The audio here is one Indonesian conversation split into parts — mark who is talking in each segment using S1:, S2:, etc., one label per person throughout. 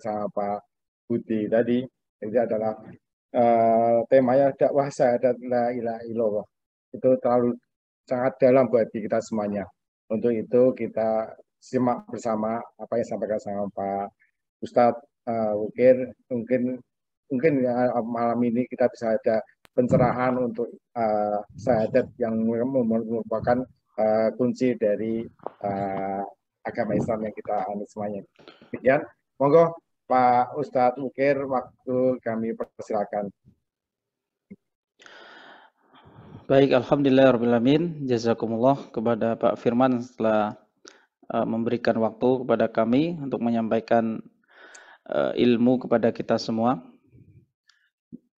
S1: sama Pak Budi tadi. Ini adalah temanya dakwah syahadat la ilaha illallah. Itu terlalu sangat dalam buat kita semuanya. Untuk itu kita simak bersama apa yang disampaikan sama Pak Ustadz Wukir. Mungkin ya, malam ini kita bisa ada pencerahan untuk syahadat yang merupakan kunci dari agama Islam yang kita anut semuanya. Demikian, monggo Pak Ustadz Wukir, waktu kami persilakan.
S2: Baik, alhamdulillahirrahmanirrahim. Jazakumullah kepada Pak Firman setelah memberikan waktu kepada kami untuk menyampaikan ilmu kepada kita semua.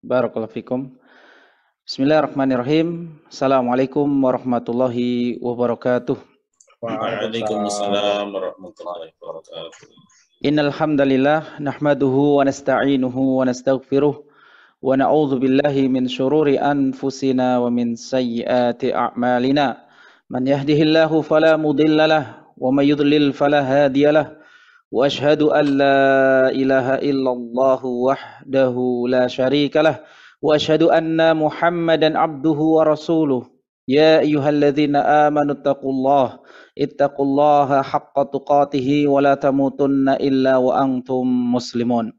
S2: Barakallahu fikum. Bismillahirrahmanirrahim. Assalamualaikum warahmatullahi wabarakatuh.
S3: Waalaikumsalam warahmatullahi wabarakatuh.
S2: Innal hamdalillah nahmaduhu wa nasta'inuhu wa nastaghfiruh wa na'udzu billahi min syururi anfusina wa min sayyiati a'malina. Man yahdihillahu fala mudhillalah wa may yudlil fala hadiyalah. Wa asyhadu an la ilaha illallah wahdahu la syarikalah wa asyhadu anna Muhammadan abduhu wa rasuluh. Ya ayyuhalladzina amanu ittaqullaha haqqa tuqatih wa la tamutunna illa wa antum muslimun.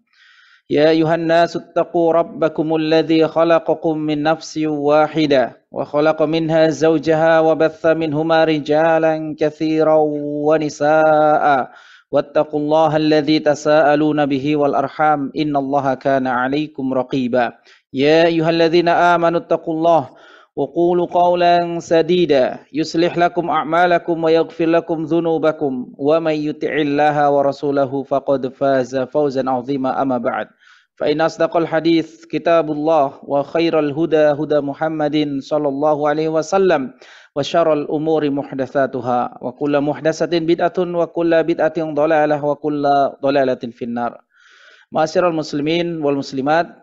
S2: Ya ayuhan nasu ittaqu rabbakumul ladzi khalaqakum min nafsin wahidah wa khalaqa minha zawjaha wa batha minhuma rijalan katsiran wa nisaa'a wattaqullaha alladzi tasaaluna bihi wal arham innallaha kana 'alaikum raqiba. Ya ayyuhalladzina amanu ittaqullaha wa qulu qawlan sadida yuslih lakum a'malakum wa yaghfir lakum dhunubakum wa may yuti'illaha wa rasulahu faqad faza fawzan 'azima amma ba'd. Fa in asdaqal hadits kitabullah wa khairal huda huda Muhammadin sallallahu alaihi wasallam wa syarrul umuri muhdatsatuha wa kullu muhdatsatin bid'atun wa kullu bid'atin dhalalah wa kullu dhalalatin finnar. Ma'asyiral muslimin wal muslimat,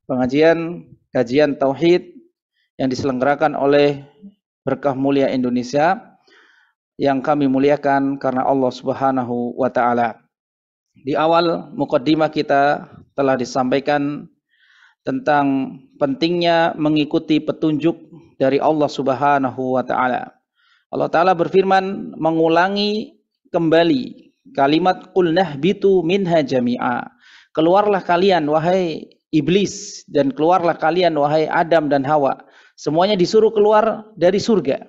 S2: kajian tauhid yang diselenggarakan oleh Berkah Mulia Indonesia yang kami muliakan karena Allah Subhanahu wa taala. Di awal mukaddimah kita telah disampaikan tentang pentingnya mengikuti petunjuk dari Allah Subhanahu wa taala. Allah taala berfirman mengulangi kembali kalimat qul nahbitu minha jami'a. Keluarlah kalian wahai iblis dan keluarlah kalian wahai Adam dan Hawa. Semuanya disuruh keluar dari surga.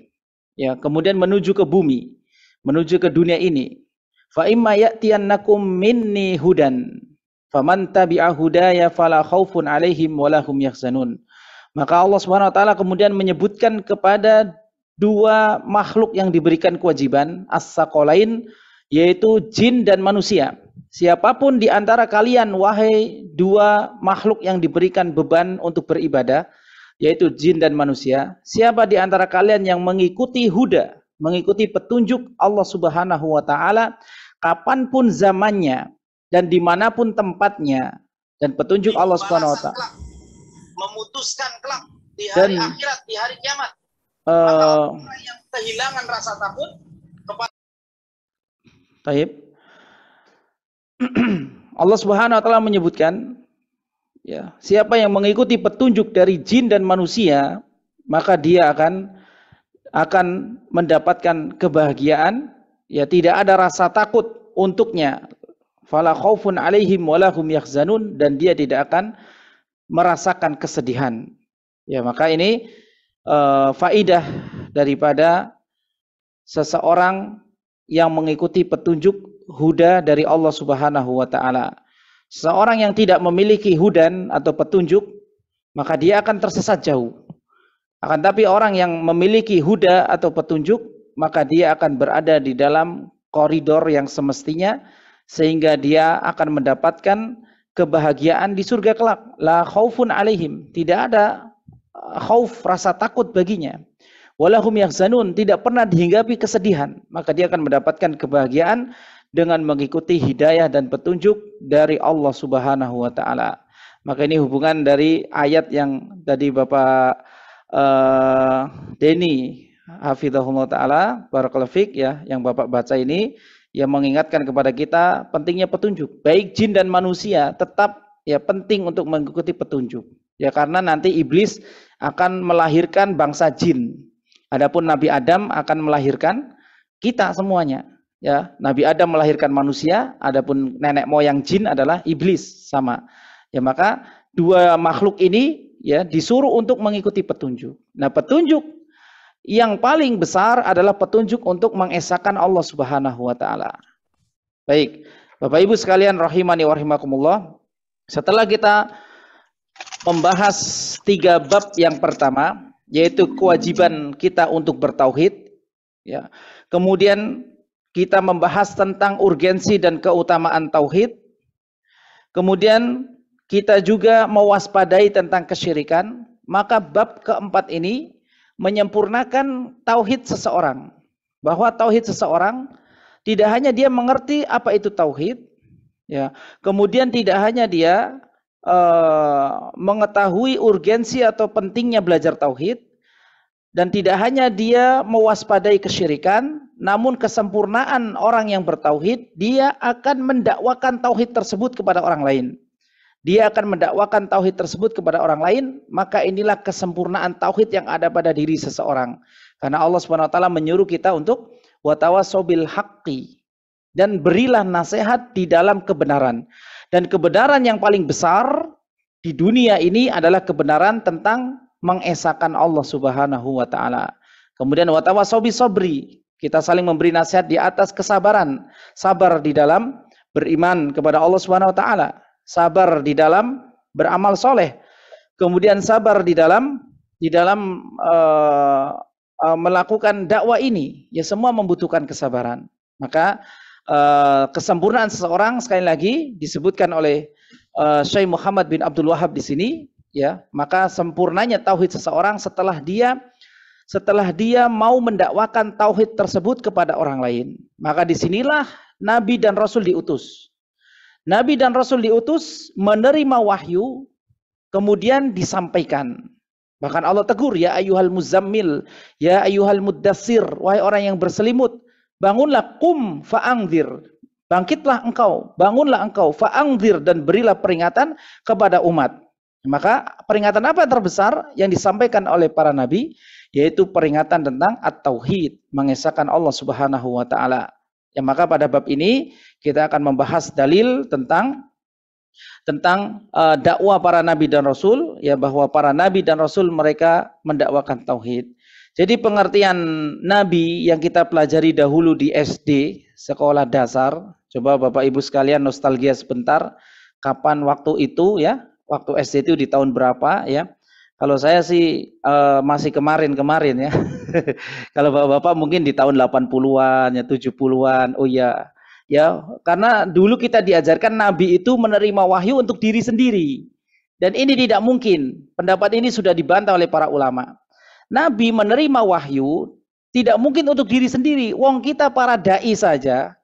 S2: Ya, kemudian menuju ke bumi, menuju ke dunia ini. Fa imma ya'tiyannakum minni hudan faman tabi'a hudaya fala khaufun 'alaihim wala hum yahzanun. Maka Allah Subhanahu wa taala kemudian menyebutkan kepada dua makhluk yang diberikan kewajiban as-saqalain, yaitu jin dan manusia. Siapapun di antara kalian wahai dua makhluk yang diberikan beban untuk beribadah, yaitu jin dan manusia, siapa di antara kalian yang mengikuti huda, mengikuti petunjuk Allah Subhanahu wa taala kapanpun zamannya dan dimanapun tempatnya, dan petunjuk Allah Subhanahu wa taala
S3: memutuskan kelak di hari akhirat, di hari kiamat, maka orang yang kehilangan rasa takut kepada
S2: Taib. Allah Subhanahu wa taala menyebutkan, ya, siapa yang mengikuti petunjuk dari jin dan manusia, maka dia akan mendapatkan kebahagiaan, ya, tidak ada rasa takut untuknya. Fala khaufun 'alaihim wala hum yahzanun, dan dia tidak akan merasakan kesedihan. Ya, maka ini faidah daripada seseorang yang mengikuti petunjuk huda dari Allah Subhanahu wa taala. Seorang yang tidak memiliki hudan atau petunjuk, maka dia akan tersesat jauh. Akan tapi orang yang memiliki huda atau petunjuk, maka dia akan berada di dalam koridor yang semestinya, sehingga dia akan mendapatkan kebahagiaan di surga kelak. La khaufun alaihim, tidak ada khauf, rasa takut baginya. Walahum yahzanun, tidak pernah dihinggapi kesedihan, maka dia akan mendapatkan kebahagiaan dengan mengikuti hidayah dan petunjuk dari Allah Subhanahu wa taala. Maka ini hubungan dari ayat yang tadi Bapak Denny hafizahullah taala barakallahu fik, ya, yang Bapak baca ini yang mengingatkan kepada kita pentingnya petunjuk. Baik jin dan manusia tetap ya penting untuk mengikuti petunjuk. Ya karena nanti iblis akan melahirkan bangsa jin. Adapun Nabi Adam akan melahirkan kita semuanya. Ya, Nabi Adam melahirkan manusia, adapun nenek moyang jin adalah iblis sama. Ya maka dua makhluk ini ya disuruh untuk mengikuti petunjuk. Nah, petunjuk yang paling besar adalah petunjuk untuk mengesahkan Allah Subhanahu wa taala. Baik, Bapak Ibu sekalian rahimani wa rahimakumullah. Setelah kita membahas 3 bab yang pertama, yaitu kewajiban kita untuk bertauhid, ya. Kemudian kita membahas tentang urgensi dan keutamaan tauhid. Kemudian kita juga mewaspadai tentang kesyirikan. Maka bab keempat ini menyempurnakan tauhid seseorang. Bahwa tauhid seseorang tidak hanya dia mengerti apa itu tauhid, ya. Kemudian tidak hanya dia mengetahui urgensi atau pentingnya belajar tauhid, dan tidak hanya dia mewaspadai kesyirikan, namun kesempurnaan orang yang bertauhid, dia akan mendakwakan tauhid tersebut kepada orang lain. Dia akan mendakwakan tauhid tersebut kepada orang lain, maka inilah kesempurnaan tauhid yang ada pada diri seseorang. Karena Allah SWT menyuruh kita untuk watawassaw bil haqqi, dan berilah nasihat di dalam kebenaran. Dan kebenaran yang paling besar di dunia ini adalah kebenaran tentang mengesahkan Allah Subhanahu wa taala. Kemudian watawassaw bis sabri, kita saling memberi nasihat di atas kesabaran, sabar di dalam beriman kepada Allah Subhanahu wa taala, sabar di dalam beramal soleh, kemudian sabar di dalam melakukan dakwah ini. Ya semua membutuhkan kesabaran. Maka kesempurnaan seseorang sekali lagi disebutkan oleh Syekh Muhammad bin Abdul Wahab di sini, ya. Maka sempurnanya tauhid seseorang setelah dia mau mendakwakan tauhid tersebut kepada orang lain. Maka disinilah Nabi dan Rasul diutus. Nabi dan Rasul diutus menerima wahyu, kemudian disampaikan. Bahkan Allah tegur, ya ayyuhal muzammil, ya ayyuhal muddassir, wahai orang yang berselimut, bangunlah, qum fa'angzir, bangkitlah engkau, bangunlah engkau, fa'angzir, dan berilah peringatan kepada umat. Maka peringatan apa yang terbesar yang disampaikan oleh para nabi? Yaitu peringatan tentang at-tauhid, mengesahkan Allah Subhanahu wa taala. Ya, maka pada bab ini kita akan membahas dalil tentang dakwah para nabi dan rasul, ya, bahwa para nabi dan rasul mereka mendakwakan tauhid. Jadi pengertian nabi yang kita pelajari dahulu di SD, sekolah dasar, coba Bapak Ibu sekalian nostalgia sebentar, kapan waktu itu, ya, waktu SD itu di tahun berapa, ya. Kalau saya sih masih kemarin ya. Kalau Bapak-bapak mungkin di tahun 80-an, ya 70-an. Oh iya. Ya, karena dulu kita diajarkan nabi itu menerima wahyu untuk diri sendiri. Dan ini tidak mungkin. Pendapat ini sudah dibantah oleh para ulama. Nabi menerima wahyu tidak mungkin untuk diri sendiri. Wong kita para dai saja,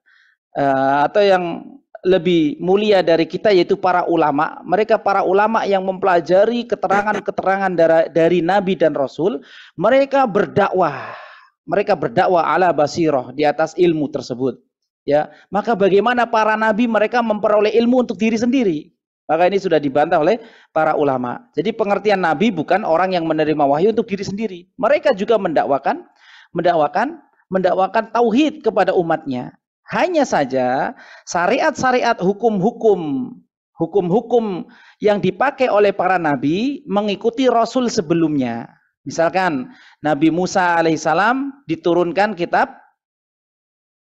S2: atau yang lebih mulia dari kita yaitu para ulama. Mereka para ulama yang mempelajari keterangan-keterangan dari Nabi dan Rasul. Mereka berdakwah. Mereka berdakwah ala basirah, di atas ilmu tersebut. Ya, maka bagaimana para nabi mereka memperoleh ilmu untuk diri sendiri? Maka ini sudah dibantah oleh para ulama. Jadi pengertian nabi bukan orang yang menerima wahyu untuk diri sendiri. Mereka juga mendakwakan tauhid kepada umatnya. Hanya saja syariat-syariat, hukum-hukum yang dipakai oleh para nabi mengikuti rasul sebelumnya. Misalkan Nabi Musa alaihissalam diturunkan kitab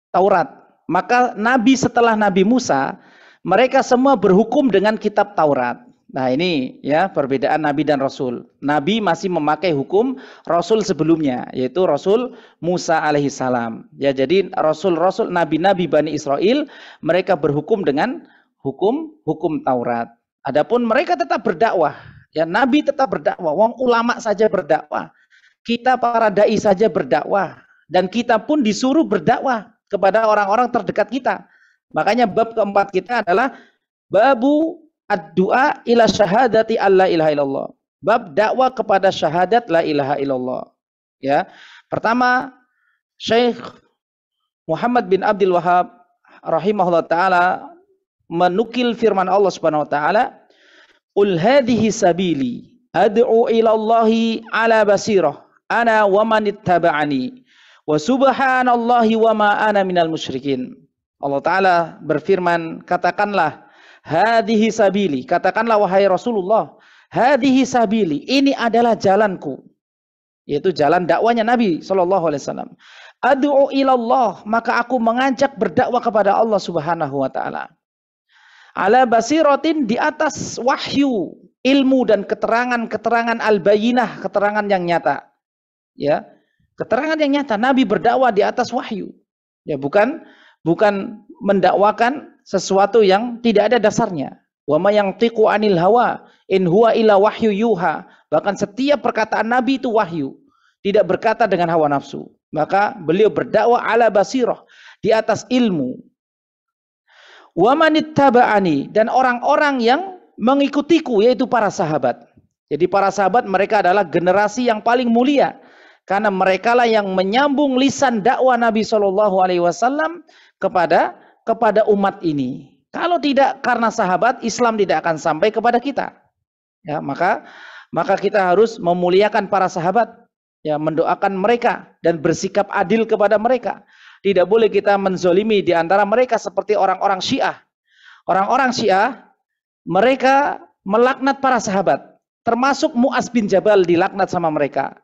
S2: Taurat. Maka nabi setelah Nabi Musa, mereka semua berhukum dengan kitab Taurat. Nah ini ya perbedaan nabi dan rasul. Nabi masih memakai hukum rasul sebelumnya, yaitu Rasul Musa alaihissalam. Ya, jadi rasul-rasul, nabi-nabi Bani Israel mereka berhukum dengan hukum Taurat. Adapun mereka tetap berdakwah. Ya, nabi tetap berdakwah. Wong ulama saja berdakwah. Kita para dai saja berdakwah, dan kita pun disuruh berdakwah kepada orang-orang terdekat kita. Makanya bab keempat kita adalah babu ad-du'a ila syahadati alla ilaha illallah. Bab dakwah kepada syahadat la ilaha illallah. Ya. Pertama, Syekh Muhammad bin Abdul Wahab rahimahullah taala menukil firman Allah Subhanahu wa taala, "Qul hadhihi sabili ad'u ila Allahi ala basirah ana wa man ittaba'ani wa subhanallahi wa ma ana minal musyrikin." Allah taala berfirman, katakanlah hadhihi sabili, katakanlah wahai Rasulullah, hadhihi sabili, ini adalah jalanku, yaitu jalan dakwanya Nabi SAW. Ad'u ilallah, maka aku mengajak berdakwah kepada Allah Subhanahu wa taala. Ala basiratin, di atas wahyu, ilmu dan keterangan-keterangan al-bayyinah, keterangan yang nyata. Ya, keterangan yang nyata. Nabi berdakwah di atas wahyu. Ya, bukan mendakwakan sesuatu yang tidak ada dasarnya. Wa ma yantiqu anil hawa in huwa illa wahyu yuha. Bahkan setiap perkataan Nabi itu wahyu, tidak berkata dengan hawa nafsu. Maka beliau berdakwah ala basirah, di atas ilmu. Wa manittaba'ani, dan orang-orang yang mengikutiku, yaitu para sahabat. Jadi para sahabat mereka adalah generasi yang paling mulia, karena mereka lah yang menyambung lisan dakwah Nabi SAW kepada umat ini. Kalau tidak karena sahabat, Islam tidak akan sampai kepada kita. Ya, maka kita harus memuliakan para sahabat, ya, mendoakan mereka dan bersikap adil kepada mereka. Tidak boleh kita menzolimi di antara mereka seperti orang-orang Syiah. Orang-orang Syiah mereka melaknat para sahabat, termasuk Mu'az bin Jabal dilaknat sama mereka.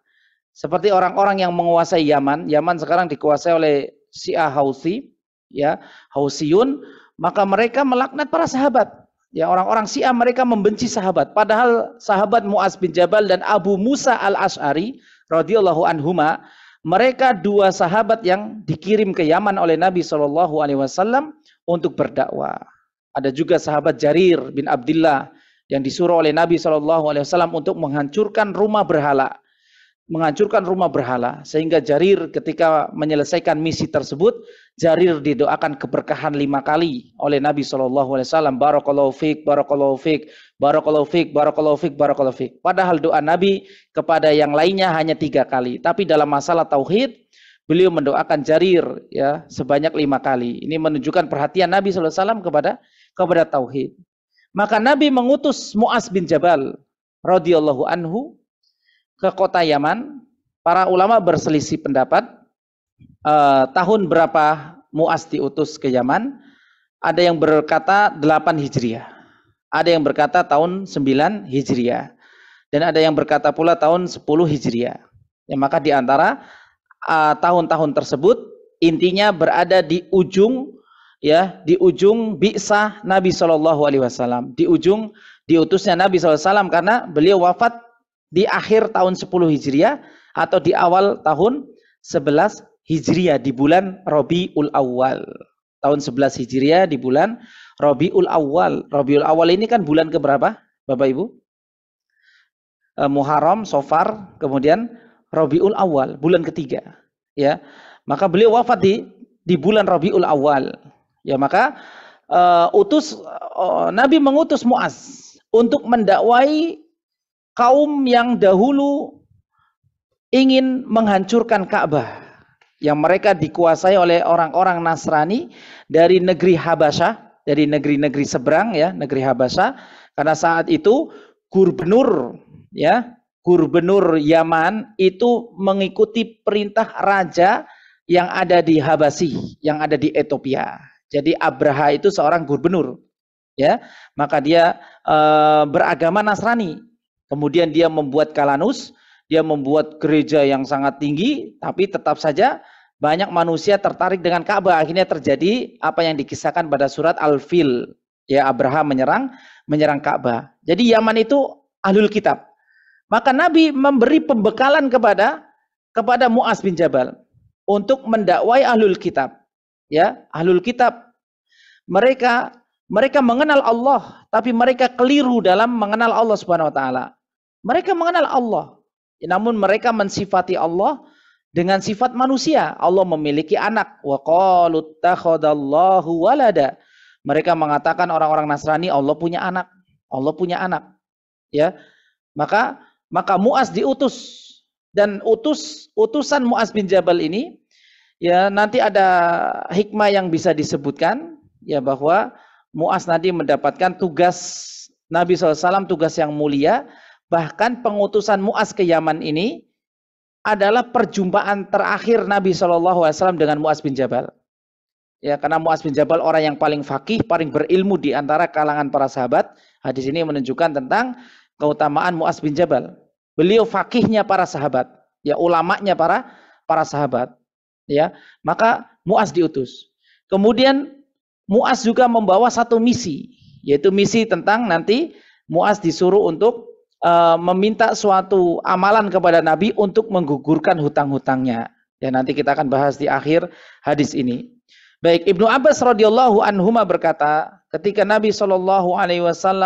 S2: Seperti orang-orang yang menguasai Yaman. Yaman sekarang dikuasai oleh Syiah Houthi, ya, Houthiyun, maka mereka melaknat para sahabat. Ya, orang-orang Syiah mereka membenci sahabat, padahal sahabat Mu'az bin Jabal dan Abu Musa al-Ash'ari radhiyallahu anhuma, mereka dua sahabat yang dikirim ke Yaman oleh Nabi SAW untuk berdakwah. Ada juga sahabat Jarir bin Abdullah yang disuruh oleh Nabi SAW untuk menghancurkan rumah berhala. Sehingga Jarir ketika menyelesaikan misi tersebut, Jarir didoakan keberkahan 5 kali oleh Nabi SAW. Barakallahu fik, barakallahu fik, barakallahu fik, barakallahu fik, barakallahu fik. Padahal doa Nabi kepada yang lainnya hanya 3 kali. Tapi dalam masalah tauhid, beliau mendoakan Jarir, ya, sebanyak 5 kali. Ini menunjukkan perhatian Nabi SAW kepada tauhid. Maka Nabi mengutus Mu'az bin Jabal radhiyallahu anhu ke kota Yaman. Para ulama berselisih pendapat tahun berapa Mu'az diutus ke Yaman. Ada yang berkata 8 Hijriah, ada yang berkata tahun 9 Hijriah, dan ada yang berkata pula tahun 10 Hijriah. Ya, maka di antara tahun-tahun tersebut intinya berada di ujung, ya, di ujung bi'sah Nabi SAW, di ujung diutusnya Nabi SAW, karena beliau wafat di akhir tahun 10 Hijriah atau di awal tahun 11 Hijriah di bulan Rabiul Awal. Tahun 11 Hijriah di bulan Rabiul Awal. Rabiul Awal ini kan bulan keberapa, Bapak Ibu? Muharram, Safar, kemudian Rabiul Awal, bulan ketiga. Ya, maka beliau wafat di bulan Rabiul Awal. Ya, maka Nabi mengutus Mu'az untuk mendakwai kaum yang dahulu ingin menghancurkan Ka'bah, yang mereka dikuasai oleh orang-orang Nasrani dari negeri Habasyah, dari negeri-negeri seberang, ya, negeri Habasyah. Karena saat itu gubernur Yaman itu mengikuti perintah raja yang ada di Habasyi, yang ada di Ethiopia. Jadi Abraha itu seorang gubernur, ya, maka dia beragama Nasrani. Kemudian dia membuat Kalanus, dia membuat gereja yang sangat tinggi, tapi tetap saja banyak manusia tertarik dengan Ka'bah. Akhirnya terjadi apa yang dikisahkan pada surat Al-Fil, ya, Abraha menyerang Ka'bah. Jadi Yaman itu ahlul kitab. Maka Nabi memberi pembekalan kepada Mu'az bin Jabal untuk mendakwai ahlul kitab. Ya, ahlul kitab mereka mengenal Allah, tapi mereka keliru dalam mengenal Allah Subhanahu wa taala. Mereka mengenal Allah, namun mereka mensifati Allah dengan sifat manusia. Allah memiliki anak. Wa qalu ittakhadallahu walada. Mereka mengatakan, orang-orang Nasrani, Allah punya anak. Allah punya anak. Ya. Maka Mu'az diutus, dan utusan Mu'az bin Jabal ini, ya, nanti ada hikmah yang bisa disebutkan. ya bahwa Mu'az nanti mendapatkan tugas Nabi SAW, tugas yang mulia. Bahkan pengutusan Mu'az ke Yaman ini adalah perjumpaan terakhir Nabi SAW dengan Mu'az bin Jabal. Ya, karena Mu'az bin Jabal orang yang paling faqih, paling berilmu di antara kalangan para sahabat. Hadis ini menunjukkan tentang keutamaan Mu'az bin Jabal. Beliau faqihnya para sahabat, ya ulamanya para sahabat. Ya, maka Mu'az diutus. Kemudian Mu'az juga membawa satu misi, yaitu misi tentang nanti Mu'az disuruh untuk meminta suatu amalan kepada Nabi untuk menggugurkan hutang-hutangnya. Ya, nanti kita akan bahas di akhir hadis ini. Baik, Ibnu Abbas radhiyallahu anhuma berkata, ketika Nabi SAW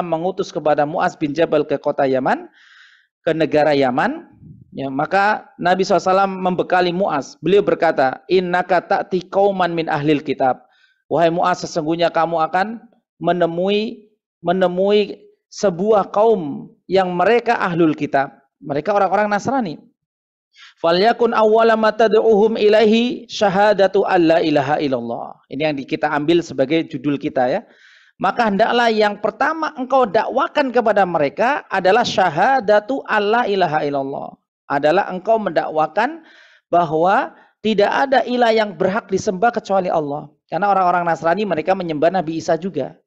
S2: mengutus kepada Mu'az bin Jabal ke kota Yaman, ke negara Yaman, ya, maka Nabi SAW membekali Mu'az. Beliau berkata, innaka ta'ti qauman min ahlil kitab. Wahai Mu'az, sesungguhnya kamu akan menemui sebuah kaum yang mereka ahlul kitab. Mereka orang-orang Nasrani. Falyakun awwala ma tad'uhum ilaihi syahadatu alla ilaha illallah. Ini yang kita ambil sebagai judul kita ya. Maka hendaklah yang pertama engkau dakwakan kepada mereka adalah syahadatu alla ilaha illallah. Adalah engkau mendakwakan bahwa tidak ada ilah yang berhak disembah kecuali Allah. Karena orang-orang Nasrani mereka menyembah Nabi Isa juga.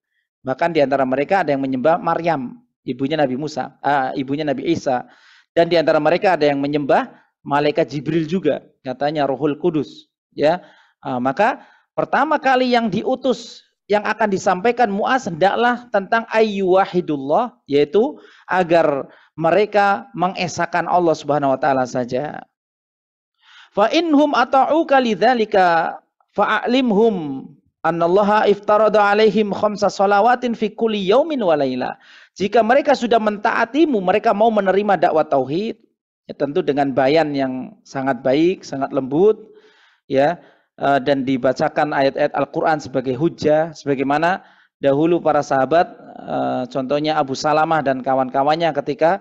S2: Bahkan di antara mereka ada yang menyembah Maryam, ibunya Nabi ibunya Nabi Isa. Dan di antara mereka ada yang menyembah malaikat Jibril juga, katanya Rohul Kudus. Ya, maka pertama kali yang diutus yang akan disampaikan Mu'az hendaklah tentang ayyuwahidullah, yaitu agar mereka mengesahkan Allah Subhanahu wa taala saja. Fa inhum ata'uka lidzalika fa'alimhum annallaha iftarada alaihim khamsa salawatin fi kulli yaumin wa laila. Jika mereka sudah mentaatimu, mereka mau menerima dakwah tauhid, ya tentu dengan bayan yang sangat baik, sangat lembut, ya, dan dibacakan ayat-ayat Al-Qur'an sebagai hujjah, sebagaimana dahulu para sahabat, contohnya Abu Salamah dan kawan-kawannya ketika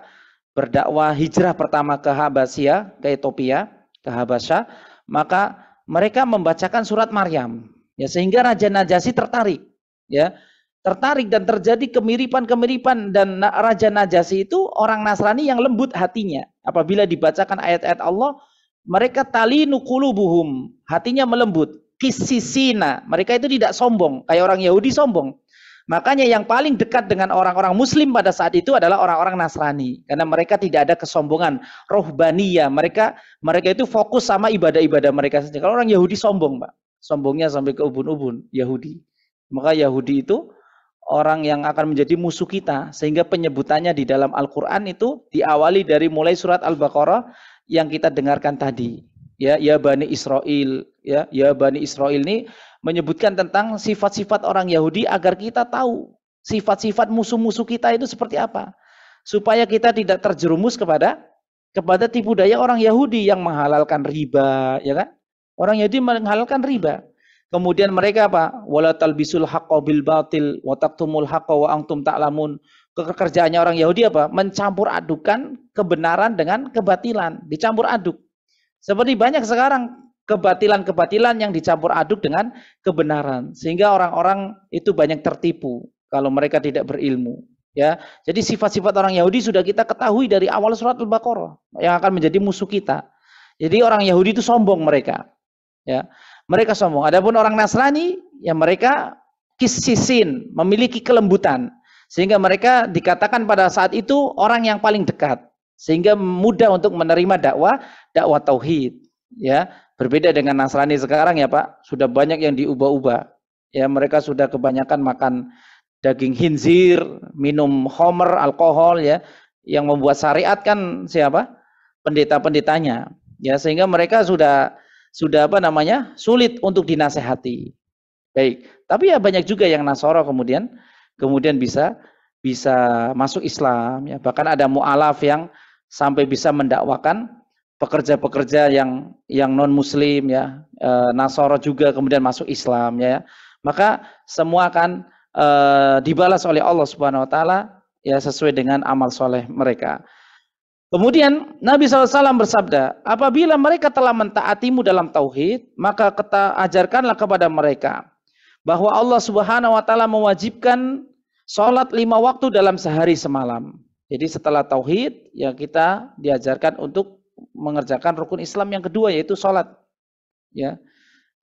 S2: berdakwah hijrah pertama ke Habasyah, ke Ethiopia, ke Habasyah, maka mereka membacakan surat Maryam, ya, sehingga Raja Najasyi tertarik, ya, tertarik dan terjadi kemiripan-kemiripan. Dan Raja Najasyi itu orang Nasrani yang lembut hatinya. Apabila dibacakan ayat-ayat Allah, mereka talinu qulubuhum, hatinya melembut. Kisisina, mereka itu tidak sombong kayak orang Yahudi sombong. Makanya yang paling dekat dengan orang-orang Muslim pada saat itu adalah orang-orang Nasrani, karena mereka tidak ada kesombongan, rohbaniyah. Mereka itu fokus sama ibadah-ibadah mereka saja. Kalau orang Yahudi sombong, Pak, sombongnya sampai ke ubun-ubun Yahudi. Maka Yahudi itu orang yang akan menjadi musuh kita, sehingga penyebutannya di dalam Al-Quran itu diawali dari mulai surat Al-Baqarah yang kita dengarkan tadi. Ya Bani Israel, ya Bani Israel ini menyebutkan tentang sifat-sifat orang Yahudi agar kita tahu sifat-sifat musuh-musuh kita itu seperti apa, supaya kita tidak terjerumus kepada tipu daya orang Yahudi yang menghalalkan riba, ya kan? Orang Yahudi menghalalkan riba. Kemudian mereka apa? Wala talbisul haqqo bil batil wa taqtumul haqqo wa antum ta'lamun. Kerjaannya orang Yahudi apa? Mencampur adukan kebenaran dengan kebatilan, dicampur aduk. Seperti banyak sekarang kebatilan-kebatilan yang dicampur aduk dengan kebenaran, sehingga orang-orang itu banyak tertipu kalau mereka tidak berilmu, ya. Jadi sifat-sifat orang Yahudi sudah kita ketahui dari awal surat Al-Baqarah yang akan menjadi musuh kita. Jadi orang Yahudi itu sombong mereka, ya. Mereka sombong. Adapun orang Nasrani, ya mereka kisisin, memiliki kelembutan, sehingga mereka dikatakan pada saat itu orang yang paling dekat, sehingga mudah untuk menerima dakwah tauhid, ya. Berbeda dengan Nasrani sekarang ya Pak, sudah banyak yang diubah-ubah. Ya, mereka sudah kebanyakan makan daging khinzir, minum khamr, alkohol, ya. Yang membuat syariat kan siapa? Pendeta-pendetanya. Ya, sehingga mereka sudah sulit untuk dinasehati. Baik, tapi ya banyak juga yang Nasara kemudian bisa masuk Islam, ya. Bahkan ada mu'alaf yang sampai bisa mendakwakan pekerja-pekerja yang non muslim, ya, Nasara juga kemudian masuk Islam, ya. Maka semua akan dibalas oleh Allah Subhanahu wa taala, ya, sesuai dengan amal soleh mereka. Kemudian Nabi SAW bersabda, apabila mereka telah mentaatimu dalam tauhid, maka ajarkanlah kepada mereka bahwa Allah Subhanahu wa taala mewajibkan sholat 5 waktu dalam sehari semalam. Jadi setelah tauhid, ya kita diajarkan untuk mengerjakan rukun Islam yang kedua, yaitu sholat. Ya,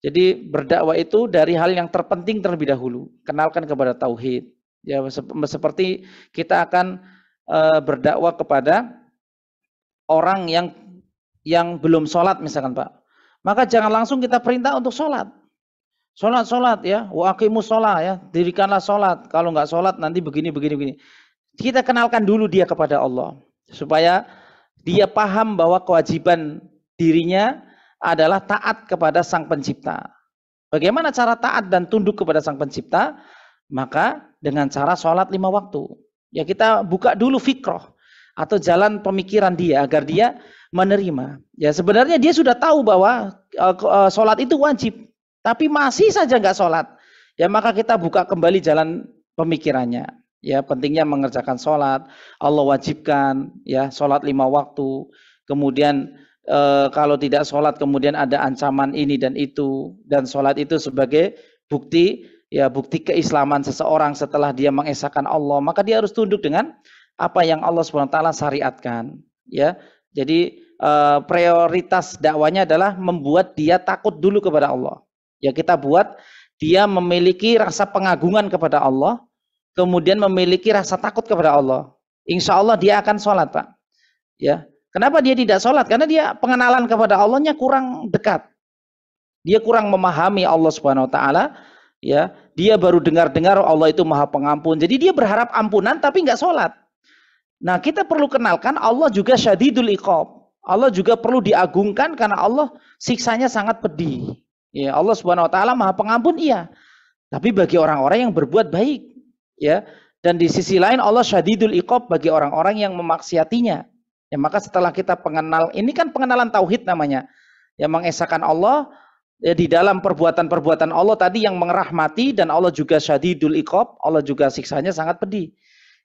S2: jadi berdakwah itu dari hal yang terpenting terlebih dahulu. Kenalkan kepada tauhid. Ya, seperti kita akan berdakwah kepada orang yang belum sholat misalkan Pak. Maka jangan langsung kita perintah untuk sholat. Sholat ya, wa aqimus sholat ya, dirikanlah sholat. Kalau nggak sholat nanti begini. Kita kenalkan dulu dia kepada Allah, supaya dia paham bahwa kewajiban dirinya adalah taat kepada Sang Pencipta. Bagaimana cara taat dan tunduk kepada Sang Pencipta? Maka dengan cara sholat 5 waktu. Ya kita buka dulu fikroh atau jalan pemikiran dia agar dia menerima. Ya sebenarnya dia sudah tahu bahwa sholat itu wajib, tapi masih saja nggak sholat. Ya maka kita buka kembali jalan pemikirannya. Ya pentingnya mengerjakan sholat, Allah wajibkan ya sholat 5 waktu. Kemudian kalau tidak sholat kemudian ada ancaman ini dan itu, dan sholat itu sebagai bukti keislaman seseorang setelah dia mengesahkan Allah, maka dia harus tunduk dengan apa yang Allah SWT syariatkan. Ya, jadi prioritas dakwanya adalah membuat dia takut dulu kepada Allah. Ya kita buat dia memiliki rasa pengagungan kepada Allah, kemudian memiliki rasa takut kepada Allah. Insya Allah dia akan sholat Pak. Ya, kenapa dia tidak sholat? Karena dia pengenalan kepada Allahnya kurang dekat. Dia kurang memahami Allah Subhanahu Wa Taala. Ya, dia baru dengar-dengar Allah itu Maha Pengampun. Jadi dia berharap ampunan tapi nggak sholat. Nah kita perlu kenalkan Allah juga syadidul iqab. Allah juga perlu diagungkan karena Allah siksanya sangat pedih. Ya, Allah Subhanahu Wa Taala Maha Pengampun iya. Tapi bagi orang-orang yang berbuat baik. Ya, dan di sisi lain Allah syadidul iqab bagi orang-orang yang memaksiatinya. Ya, maka setelah kita pengenal, ini kan pengenalan tauhid namanya. Yang mengesahkan Allah ya, di dalam perbuatan-perbuatan Allah tadi yang merahmati, dan Allah juga syadidul iqab, Allah juga siksanya sangat pedih.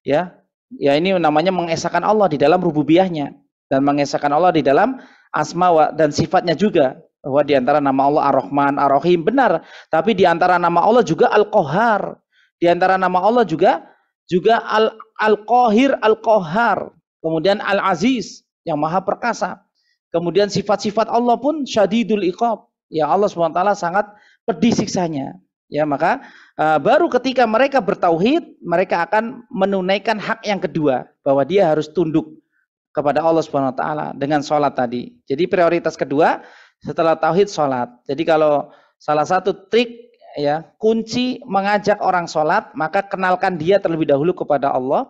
S2: Ya. Ya ini namanya mengesahkan Allah di dalam rububiyahnya dan mengesahkan Allah di dalam asma dan sifatnya juga. Bahwa di antara nama Allah Ar-Rahman, Ar-Rahim benar, tapi di antara nama Allah juga Al-Qahhar. Di antara nama Allah juga Al-Qahir, Al-Qahhar. Kemudian Al-Aziz yang Maha Perkasa. Kemudian sifat-sifat Allah pun syadidul iqab. Ya Allah SWT sangat pedih siksanya. Ya maka baru ketika mereka bertauhid, mereka akan menunaikan hak yang kedua, bahwa dia harus tunduk kepada Allah SWT dengan sholat tadi. Jadi prioritas kedua setelah tauhid sholat. Jadi kalau salah satu trik ya kunci mengajak orang sholat, maka kenalkan dia terlebih dahulu kepada Allah.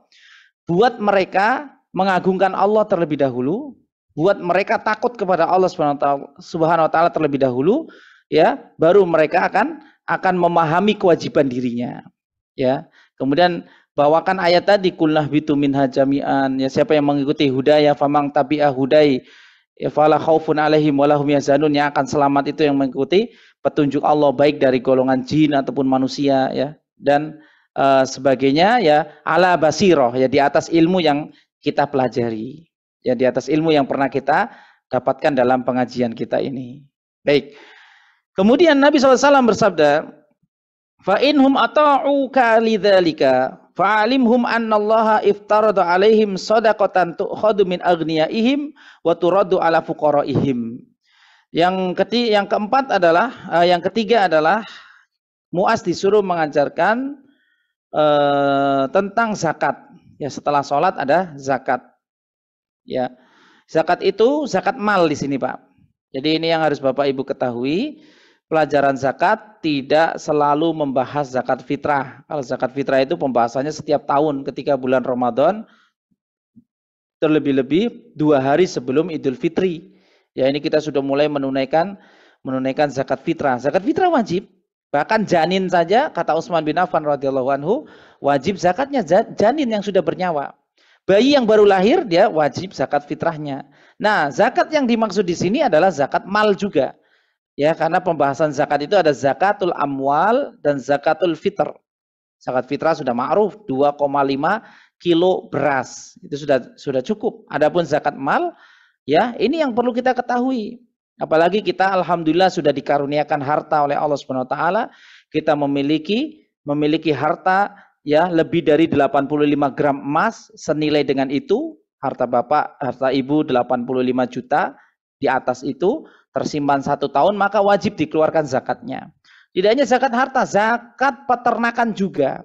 S2: Buat mereka mengagungkan Allah terlebih dahulu, buat mereka takut kepada Allah Subhanahu wa taala terlebih dahulu, ya, baru mereka akan memahami kewajiban dirinya. Ya. Kemudian bawakan ayat tadi, kulnah bitu minha jami'an, ya siapa yang mengikuti hudaya famang tabi'ah hudai ya fala khaufun alaihim walahum yahzanun, yang akan selamat itu yang mengikuti petunjuk Allah baik dari golongan jin ataupun manusia ya, dan sebagainya ya, ala basiroh ya, di atas ilmu yang kita pelajari ya, di atas ilmu yang pernah kita dapatkan dalam pengajian kita ini. Baik. Kemudian Nabi SAW bersabda, fa inhum ata'uka lidzalika fa'alimhum annallaha iftarada alaihim shadaqatan tu'khadhu min aghniyaihim wa turaddu ala fuqaraihim. Yang keempat adalah yang ketiga adalah Muaz disuruh mengajarkan tentang zakat. Ya, setelah sholat ada zakat. Ya. Zakat itu zakat mal di sini, Pak. Jadi ini yang harus Bapak Ibu ketahui. Pelajaran zakat tidak selalu membahas zakat fitrah. Kalau zakat fitrah itu pembahasannya setiap tahun ketika bulan Ramadan, terlebih-lebih 2 hari sebelum Idul Fitri. Ya, ini kita sudah mulai menunaikan zakat fitrah. Zakat fitrah wajib. Bahkan janin saja, kata Utsman bin Affan radhiyallahu anhu, wajib zakatnya janin yang sudah bernyawa. Bayi yang baru lahir dia wajib zakat fitrahnya. Nah, zakat yang dimaksud di sini adalah zakat mal juga. Ya, karena pembahasan zakat itu ada zakatul amwal dan zakatul fitr. Zakat fitrah sudah ma'ruf, 2,5 kilo beras. Itu sudah cukup. Adapun zakat mal, ya, ini yang perlu kita ketahui. Apalagi kita alhamdulillah sudah dikaruniakan harta oleh Allah Subhanahu wa taala, kita memiliki harta ya lebih dari 85 gram emas, senilai dengan itu, harta bapak, harta ibu 85 juta, di atas itu tersimpan 1 tahun, maka wajib dikeluarkan zakatnya. Tidak hanya zakat harta, zakat peternakan juga.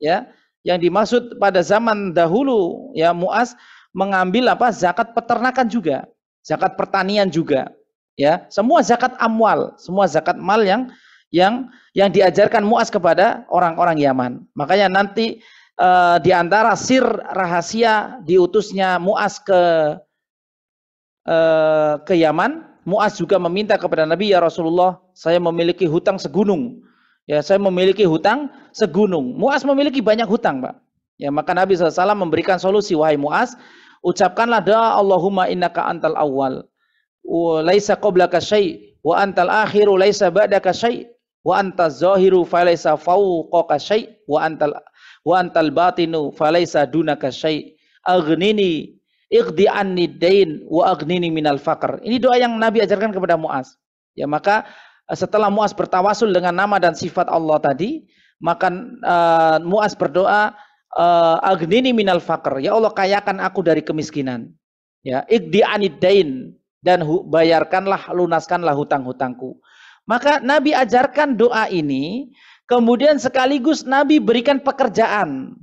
S2: Ya, yang dimaksud pada zaman dahulu ya Muaz mengambil zakat peternakan juga, zakat pertanian juga. Ya, semua zakat amwal, semua zakat mal yang diajarkan Muaz kepada orang-orang Yaman. Makanya nanti di antara sir rahasia diutusnya Muaz ke Yaman, Muaz juga meminta kepada Nabi, ya Rasulullah, saya memiliki hutang segunung. Ya, saya memiliki hutang segunung. Muaz memiliki banyak hutang, Pak. Ya, maka Nabi SAW memberikan solusi, wahai Muaz, ucapkanlah doa Allahumma innaka antal awwal laisa qablaka syai' wa antal akhiru laisa ba'daka syai' wa antaz zahiru falaisa fawqaka syai' wa antal batinu falaisa dunaka syai' aghnini ighdi anni dain wa aghnini minal faqr. Ini doa yang Nabi ajarkan kepada Muaz. Ya, maka setelah Muaz bertawasul dengan nama dan sifat Allah tadi, maka Muaz berdoa aghnini minal faqr. Ya Allah, kayakan aku dari kemiskinan. Ya, ighdi anni dain, dan bayarkanlah, lunaskanlah hutang-hutangku. Maka Nabi ajarkan doa ini, kemudian sekaligus Nabi berikan pekerjaan.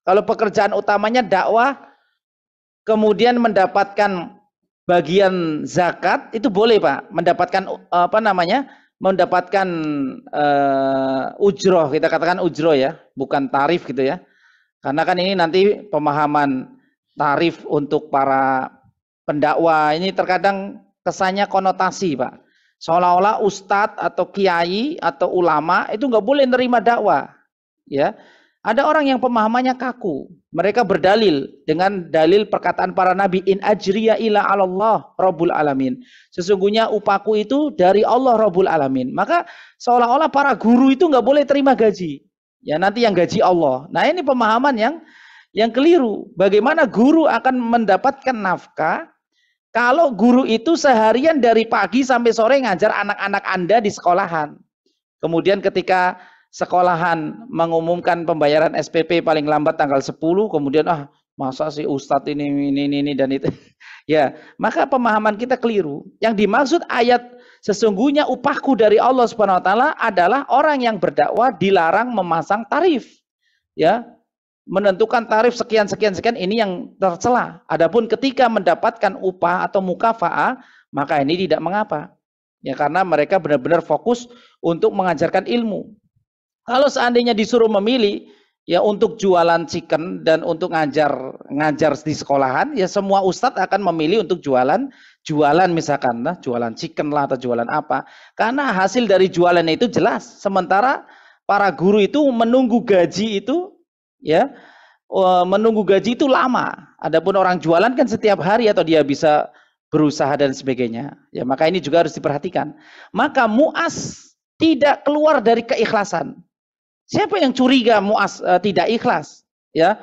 S2: Kalau pekerjaan utamanya dakwah, kemudian mendapatkan bagian zakat, itu boleh Pak, mendapatkan mendapatkan ujroh, kita katakan ujroh ya, bukan tarif gitu ya. Karena kan ini nanti pemahaman tarif untuk para pendakwah ini terkadang kesannya konotasi Pak, seolah-olah ustadz atau kiai atau ulama itu nggak boleh nerima dakwah. Ya, ada orang yang pemahamannya kaku, mereka berdalil dengan dalil perkataan para nabi, in ajriya ila Allah Rabbul Alamin, sesungguhnya upaku itu dari Allah Rabbul Alamin. Maka seolah-olah para guru itu nggak boleh terima gaji, ya nanti yang gaji Allah. Nah, ini pemahaman yang keliru. Bagaimana guru akan mendapatkan nafkah kalau guru itu seharian dari pagi sampai sore ngajar anak-anak Anda di sekolahan. Kemudian ketika sekolahan mengumumkan pembayaran SPP paling lambat tanggal 10, kemudian masa sih Ustadz ini dan itu. Ya, maka pemahaman kita keliru. Yang dimaksud ayat sesungguhnya upahku dari Allah Subhanahu wa taala adalah orang yang berdakwah dilarang memasang tarif. Ya, menentukan tarif sekian ini yang tercela. Adapun ketika mendapatkan upah atau mukafa'ah, maka ini tidak mengapa. Ya, karena mereka benar-benar fokus untuk mengajarkan ilmu. Kalau seandainya disuruh memilih ya untuk jualan chicken dan untuk ngajar di sekolahan, ya semua ustadz akan memilih untuk jualan misalkan jualan chicken lah atau jualan apa. Karena hasil dari jualan itu jelas. Sementara para guru itu menunggu gaji itu menunggu gaji itu lama. Adapun orang jualan kan setiap hari atau dia bisa berusaha dan sebagainya. Ya, maka ini juga harus diperhatikan. Maka Muaz tidak keluar dari keikhlasan. Siapa yang curiga Muaz tidak ikhlas? Ya,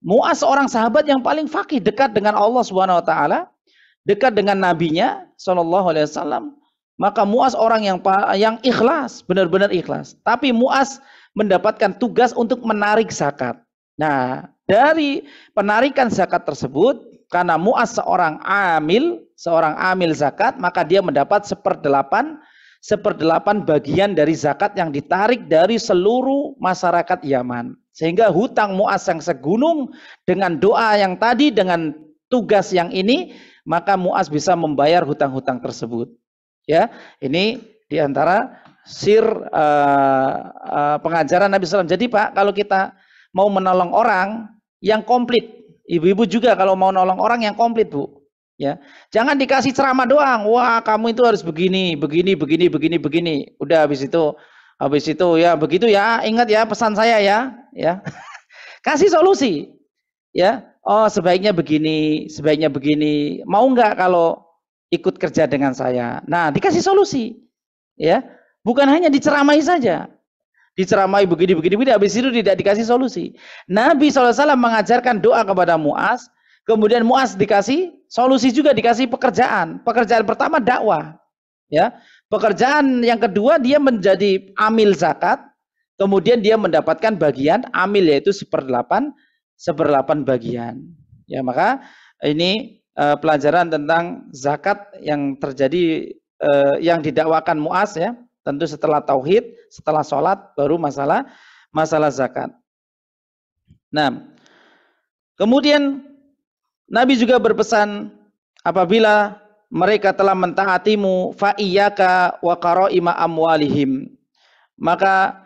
S2: Muaz seorang sahabat yang paling faqih, dekat dengan Allah Subhanahu wa taala, dekat dengan nabinya sallallahu alaihi wasallam. Maka Muaz orang yang ikhlas, benar-benar ikhlas. Tapi Muaz mendapatkan tugas untuk menarik zakat. Nah, dari penarikan zakat tersebut, karena Muaz seorang amil zakat, maka dia mendapat 1/8 bagian dari zakat yang ditarik dari seluruh masyarakat Yaman. Sehingga hutang Muaz yang segunung, dengan doa yang tadi, dengan tugas yang ini, maka Muaz bisa membayar hutang-hutang tersebut. Ya, ini diantara sir pengajaran Nabi SAW. Jadi Pak, kalau kita mau menolong orang yang komplit, ibu-ibu juga kalau mau nolong orang yang komplit Bu, ya jangan dikasih ceramah doang. Wah, kamu itu harus begini. Udah habis itu ya begitu ya. Ingat ya pesan saya ya. Kasih solusi. Ya, oh sebaiknya begini. Mau nggak kalau ikut kerja dengan saya? Nah, dikasih solusi. Ya, bukan hanya diceramai saja. Diceramai begini, habis itu tidak dikasih solusi. Nabi SAW mengajarkan doa kepada Muaz, kemudian Muaz dikasih solusi juga, dikasih pekerjaan. Pekerjaan pertama dakwah, ya. Pekerjaan yang kedua dia menjadi amil zakat, kemudian dia mendapatkan bagian amil, yaitu 1/8 bagian. Ya, maka ini pelajaran tentang zakat yang terjadi, yang didakwakan Muaz, ya. Tentu setelah tauhid, setelah sholat, baru masalah zakat. Nah, kemudian Nabi juga berpesan, apabila mereka telah mentaatimu, fa iyyaka wa qaraima amwalihim, maka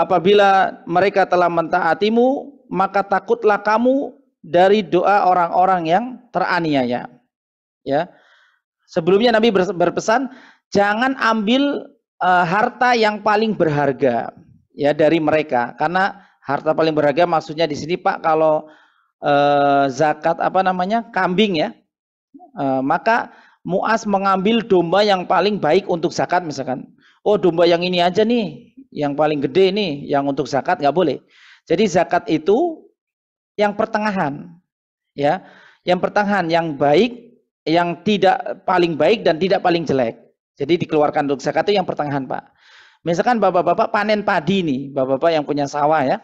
S2: apabila mereka telah mentaatimu, maka takutlah kamu dari doa orang-orang yang teraniaya. Ya, sebelumnya Nabi berpesan, jangan ambil harta yang paling berharga, ya, dari mereka, karena harta paling berharga maksudnya di sini, Pak, kalau zakat kambing, ya, maka Muaz mengambil domba yang paling baik untuk zakat, misalkan. Oh, domba yang ini aja nih, yang paling gede nih, yang untuk zakat, nggak boleh. Jadi zakat itu yang pertengahan, ya, yang pertengahan, yang baik, yang tidak paling baik dan tidak paling jelek. Jadi dikeluarkan untuk zakat itu yang pertengahan, Pak. Misalkan bapak-bapak panen padi nih, bapak-bapak yang punya sawah, ya,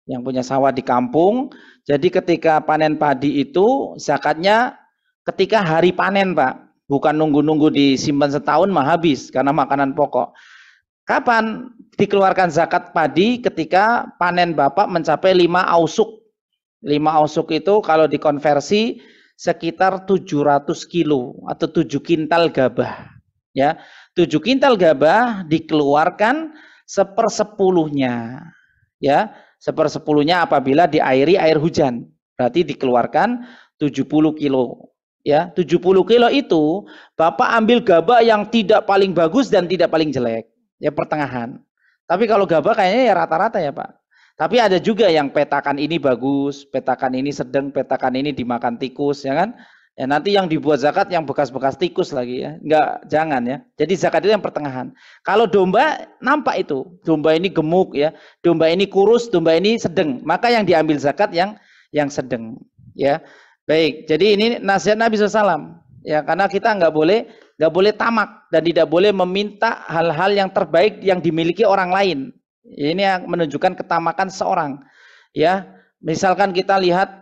S2: yang punya sawah di kampung. Jadi ketika panen padi itu zakatnya ketika hari panen, Pak. Bukan nunggu-nunggu disimpan setahun mah habis karena makanan pokok. Kapan dikeluarkan zakat padi? Ketika panen bapak mencapai 5 ausuk. 5 ausuk itu kalau dikonversi sekitar 700 kilo atau 7 kintal gabah. Ya, 7 kintal gabah dikeluarkan 1/10-nya. Ya, 1/10-nya apabila diairi air hujan. Berarti dikeluarkan 70 kilo. Ya, 70 kilo itu Bapak ambil gabah yang tidak paling bagus dan tidak paling jelek. Ya, pertengahan. Tapi kalau gabah kayaknya ya rata-rata, ya, Pak. Tapi ada juga yang petakan ini bagus, petakan ini sedang, petakan ini dimakan tikus, ya kan? Ya, nanti yang dibuat zakat yang bekas-bekas tikus lagi, ya. Enggak, jangan, ya. Jadi zakat itu yang pertengahan. Kalau domba nampak itu, domba ini gemuk, ya. Domba ini kurus, domba ini sedang. Maka yang diambil zakat yang sedang, ya. Baik, jadi ini nasihat Nabi SAW. Ya, karena kita nggak boleh tamak dan tidak boleh meminta hal-hal yang terbaik yang dimiliki orang lain. Ini yang menunjukkan ketamakan seorang. Ya, misalkan kita lihat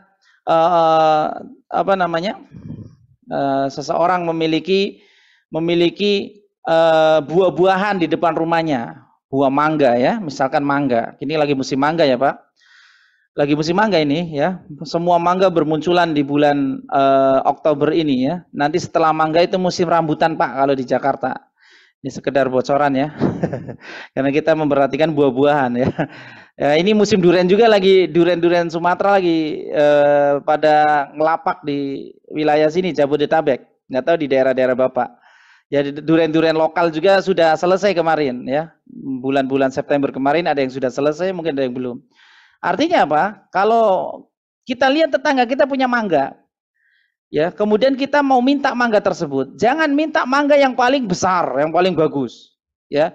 S2: seseorang memiliki buah-buahan di depan rumahnya, buah mangga, ya, misalkan mangga. Ini lagi musim mangga, ya, Pak. Lagi musim mangga ini, ya. Semua mangga bermunculan di bulan Oktober ini, ya. Nanti setelah mangga itu musim rambutan, Pak, kalau di Jakarta. Ini sekedar bocoran, ya. Karena kita memperhatikan buah-buahan, ya. Ya, ini musim durian juga, lagi durian-durian Sumatera lagi pada ngelapak di wilayah sini, Jabodetabek. Nggak tahu di daerah-daerah Bapak. Ya, durian-durian lokal juga sudah selesai kemarin, ya. Bulan-bulan September kemarin ada yang sudah selesai, mungkin ada yang belum. Artinya apa? Kalau kita lihat tetangga kita punya mangga, ya, kemudian kita mau minta mangga tersebut, jangan minta mangga yang paling besar, yang paling bagus, ya.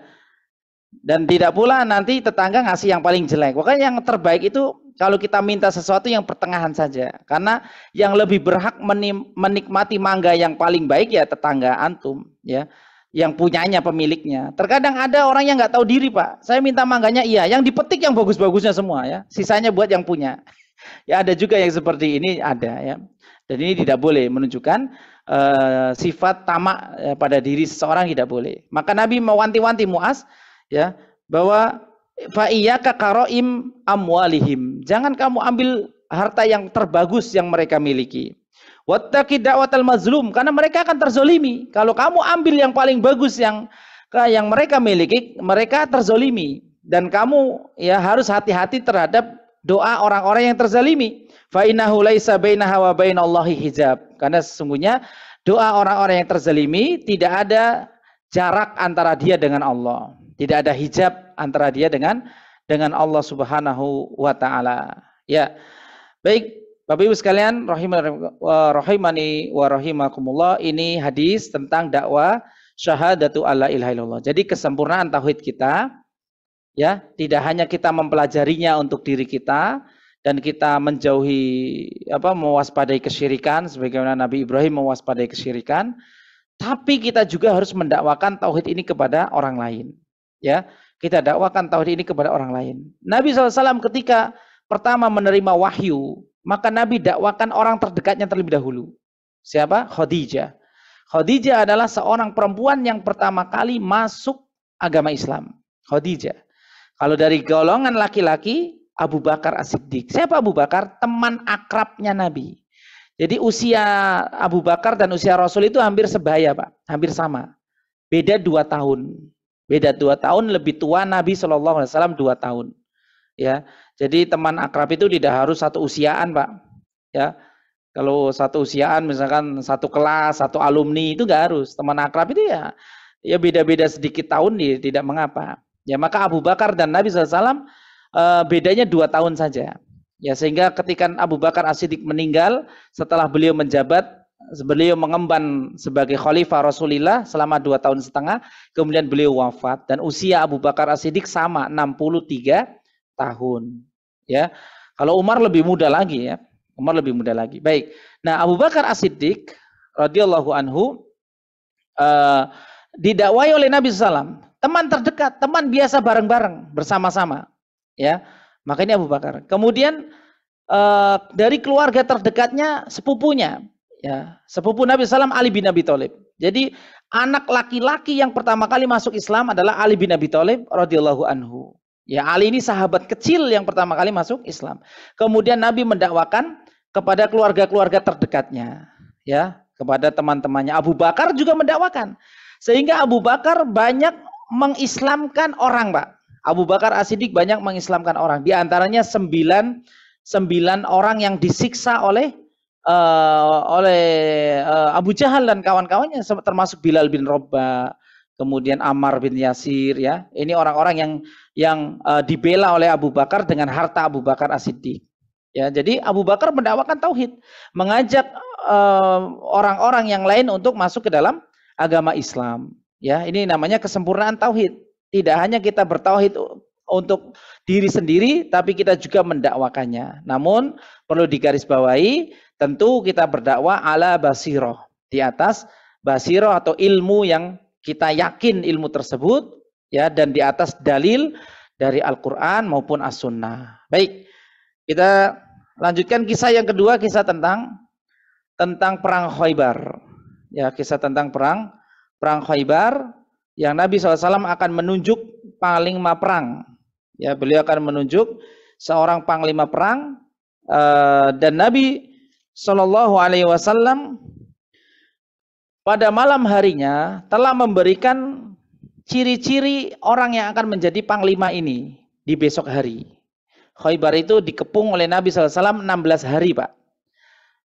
S2: Dan tidak pula nanti tetangga ngasih yang paling jelek. Pokoknya yang terbaik itu kalau kita minta sesuatu yang pertengahan saja. Karena yang lebih berhak menikmati mangga yang paling baik ya tetangga antum, ya. Yang punyanya, pemiliknya. Terkadang ada orang yang nggak tahu diri, Pak. Saya minta mangganya, iya. Yang dipetik yang bagus-bagusnya semua, ya. Sisanya buat yang punya. Ya, ada juga yang seperti ini, ada, ya. Dan ini tidak boleh menunjukkan sifat tamak pada diri seseorang, tidak boleh. Maka Nabi mewanti-wanti Muaz, ya, bahwa fa iyyaka qaraim amwalihim. Jangan kamu ambil harta yang terbagus yang mereka miliki. Wattaqi da'watal mazlum, karena mereka akan terzolimi. Kalau kamu ambil yang paling bagus yang mereka miliki, mereka terzolimi. Dan kamu, ya, harus hati-hati terhadap doa orang-orang yang terzalimi. Fa innahu laisa bainaha wa bainallahi hijab. Karena sesungguhnya doa orang-orang yang terzalimi tidak ada jarak antara dia dengan Allah. Tidak ada hijab antara dia dengan Allah Subhanahu wa taala. Ya. Baik, Bapak Ibu sekalian, rahimani wa rahimakumullah, ini hadis tentang dakwah syahadatu alla ilaha illallah. Jadi kesempurnaan tauhid kita, ya, tidak hanya kita mempelajarinya untuk diri kita dan kita menjauhi mewaspadai kesyirikan sebagaimana Nabi Ibrahim mewaspadai kesyirikan, tapi kita juga harus mendakwakan tauhid ini kepada orang lain, ya. kita dakwakan tauhid ini kepada orang lain. Nabi SAW ketika pertama menerima wahyu, maka Nabi dakwakan orang terdekatnya terlebih dahulu. Siapa? Khadijah. Khadijah adalah seorang perempuan yang pertama kali masuk agama Islam. Khadijah. Kalau dari golongan laki-laki, Abu Bakar As-Siddiq. Siapa Abu Bakar? Teman akrabnya Nabi. Jadi usia Abu Bakar dan usia Rasul itu hampir sebaya, Pak. Hampir sama. Beda 2 tahun. Beda 2 tahun, lebih tua Nabi SAW 2 tahun. Ya, jadi teman akrab itu tidak harus satu usiaan, Pak. Ya, kalau satu usiaan, misalkan satu kelas, satu alumni itu nggak harus. Teman akrab itu ya beda-beda sedikit tahun, tidak mengapa. Ya, maka Abu Bakar dan Nabi SAW bedanya 2 tahun saja. Ya, sehingga ketika Abu Bakar As-Siddiq meninggal setelah beliau menjabat, beliau mengemban sebagai khalifah Rasulullah selama 2 tahun setengah, kemudian beliau wafat dan usia Abu Bakar As-Siddiq sama 63 tahun. Ya, kalau Umar lebih muda lagi ya, Umar lebih muda lagi. Baik. Nah, Abu Bakar As-Siddiq radhiyallahu anhu didakwai oleh Nabi SAW, teman terdekat, teman biasa bareng-bareng bersama-sama. Ya, makanya Abu Bakar. Kemudian dari keluarga terdekatnya sepupunya. Ya, sepupu Nabi SAW Ali bin Abi Thalib. Jadi anak laki-laki yang pertama kali masuk Islam adalah Ali bin Abi Thalib radhiyallahu anhu. Ya, Ali ini sahabat kecil yang pertama kali masuk Islam. Kemudian Nabi mendakwakan kepada keluarga-keluarga terdekatnya, ya, kepada teman-temannya. Abu Bakar juga mendakwakan. Sehingga Abu Bakar banyak mengislamkan orang, Pak. Abu Bakar As-Siddiq banyak mengislamkan orang. Di antaranya 9 orang yang disiksa oleh Abu Jahal dan kawan-kawannya, termasuk Bilal bin Rabah, kemudian Ammar bin Yasir, ya. Ini orang-orang yang dibela oleh Abu Bakar dengan harta Abu Bakar As-Siddiq. Ya, jadi Abu Bakar mendakwakan tauhid, mengajak orang-orang yang lain untuk masuk ke dalam agama Islam. Ya, ini namanya kesempurnaan tauhid. Tidak hanya kita bertauhid untuk diri sendiri, tapi kita juga mendakwakannya. Namun perlu digarisbawahi, tentu kita berdakwah ala basiroh, di atas basiroh atau ilmu yang kita yakin ilmu tersebut, ya, dan di atas dalil dari Al-Quran maupun As-Sunnah. Baik, kita lanjutkan kisah yang kedua, kisah tentang perang Khaybar. Ya, kisah tentang perang Khaybar yang Nabi SAW akan menunjuk panglima perang. Ya, beliau akan menunjuk seorang panglima perang dan Nabi SAW pada malam harinya telah memberikan ciri-ciri orang yang akan menjadi panglima ini di besok hari. Khaybar itu dikepung oleh Nabi SAW 16 hari, Pak.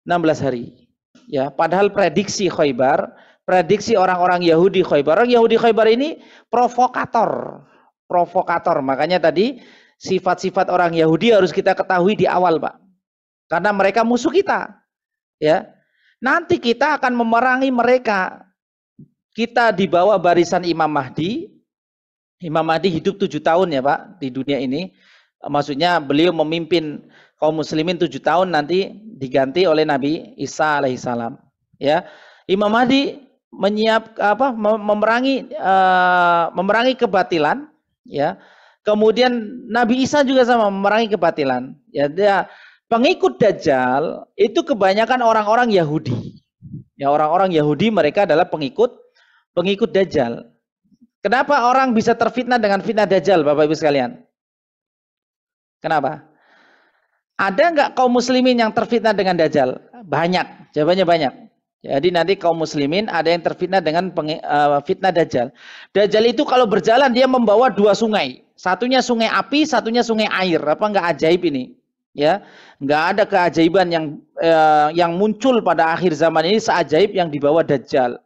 S2: 16 hari. Ya, padahal prediksi Khaybar, prediksi orang-orang Yahudi Khaybar. Orang Yahudi Khaybar ini provokator. Makanya tadi sifat-sifat orang Yahudi harus kita ketahui di awal, Pak. Karena mereka musuh kita. Ya. Nanti kita akan memerangi mereka. Kita di bawah barisan Imam Mahdi. Imam Mahdi hidup 7 tahun ya, Pak, di dunia ini. Maksudnya beliau memimpin kaum muslimin 7 tahun, nanti diganti oleh Nabi Isa alaihissalam. Ya. Imam Mahdi memerangi kebatilan, ya. Kemudian Nabi Isa juga sama, memerangi kebatilan. Ya, pengikut Dajjal itu kebanyakan orang-orang Yahudi. Ya, orang-orang Yahudi mereka adalah pengikut Dajjal. Kenapa orang bisa terfitnah dengan fitnah Dajjal, Bapak Ibu sekalian? Kenapa? Ada nggak kaum muslimin yang terfitnah dengan Dajjal? Banyak, jawabannya banyak. Jadi nanti kaum muslimin ada yang terfitnah dengan fitnah Dajjal. Dajjal itu kalau berjalan dia membawa 2 sungai. Satunya sungai api, satunya sungai air. Apa nggak ajaib ini? Ya, nggak ada keajaiban yang muncul pada akhir zaman ini seajaib yang dibawa Dajjal.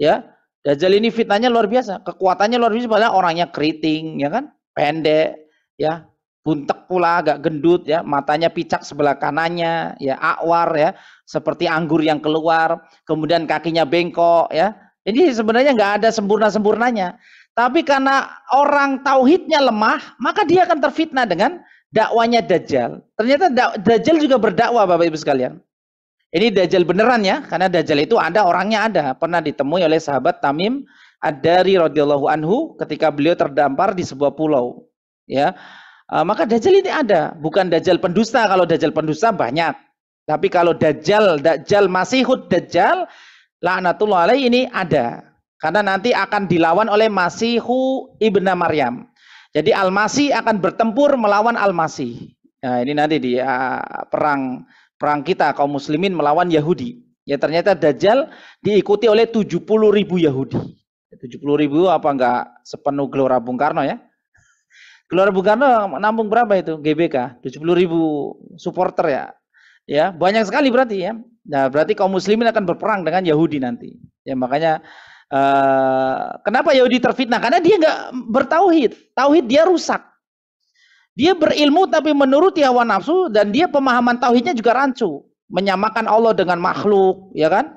S2: Ya, Dajjal ini fitnahnya luar biasa, kekuatannya luar biasa. Padahal orangnya keriting, ya kan, pendek, ya, buntek pula, agak gendut, ya, matanya picak sebelah kanannya, ya, akwar, ya, seperti anggur yang keluar, kemudian kakinya bengkok, ya. Ini sebenarnya nggak ada sempurnanya. Tapi karena orang tauhidnya lemah, maka dia akan terfitnah dengan dakwanya Dajjal. Ternyata Dajjal juga berdakwah, Bapak Ibu sekalian. Ini Dajjal beneran ya, karena Dajjal itu ada, orangnya ada. Pernah ditemui oleh sahabat Tamim Ad-Dari radhiyallahu anhu ketika beliau terdampar di sebuah pulau. Ya, maka Dajjal ini ada, bukan Dajjal pendusta. Kalau Dajjal pendusta banyak, tapi kalau Dajjal Masihud Dajjal laknatullah alaih ini ada, karena nanti akan dilawan oleh Masihu Ibnu Maryam. Jadi Al-Masih akan bertempur melawan Al-Masih. Nah, ini nanti di perang kita kaum muslimin melawan Yahudi. Ya ternyata Dajjal diikuti oleh 70.000 Yahudi. 70.000 apa enggak sepenuh Gelora Bung Karno ya? Gelora Bung Karno nampung berapa itu GBK? 70.000 supporter ya. Ya, banyak sekali berarti ya. Nah, berarti kaum muslimin akan berperang dengan Yahudi nanti. Ya, makanya kenapa Yahudi terfitnah? Karena dia enggak bertauhid. Tauhid dia rusak. Dia berilmu tapi menuruti hawa nafsu, dan dia pemahaman tauhidnya juga rancu, menyamakan Allah dengan makhluk, ya kan?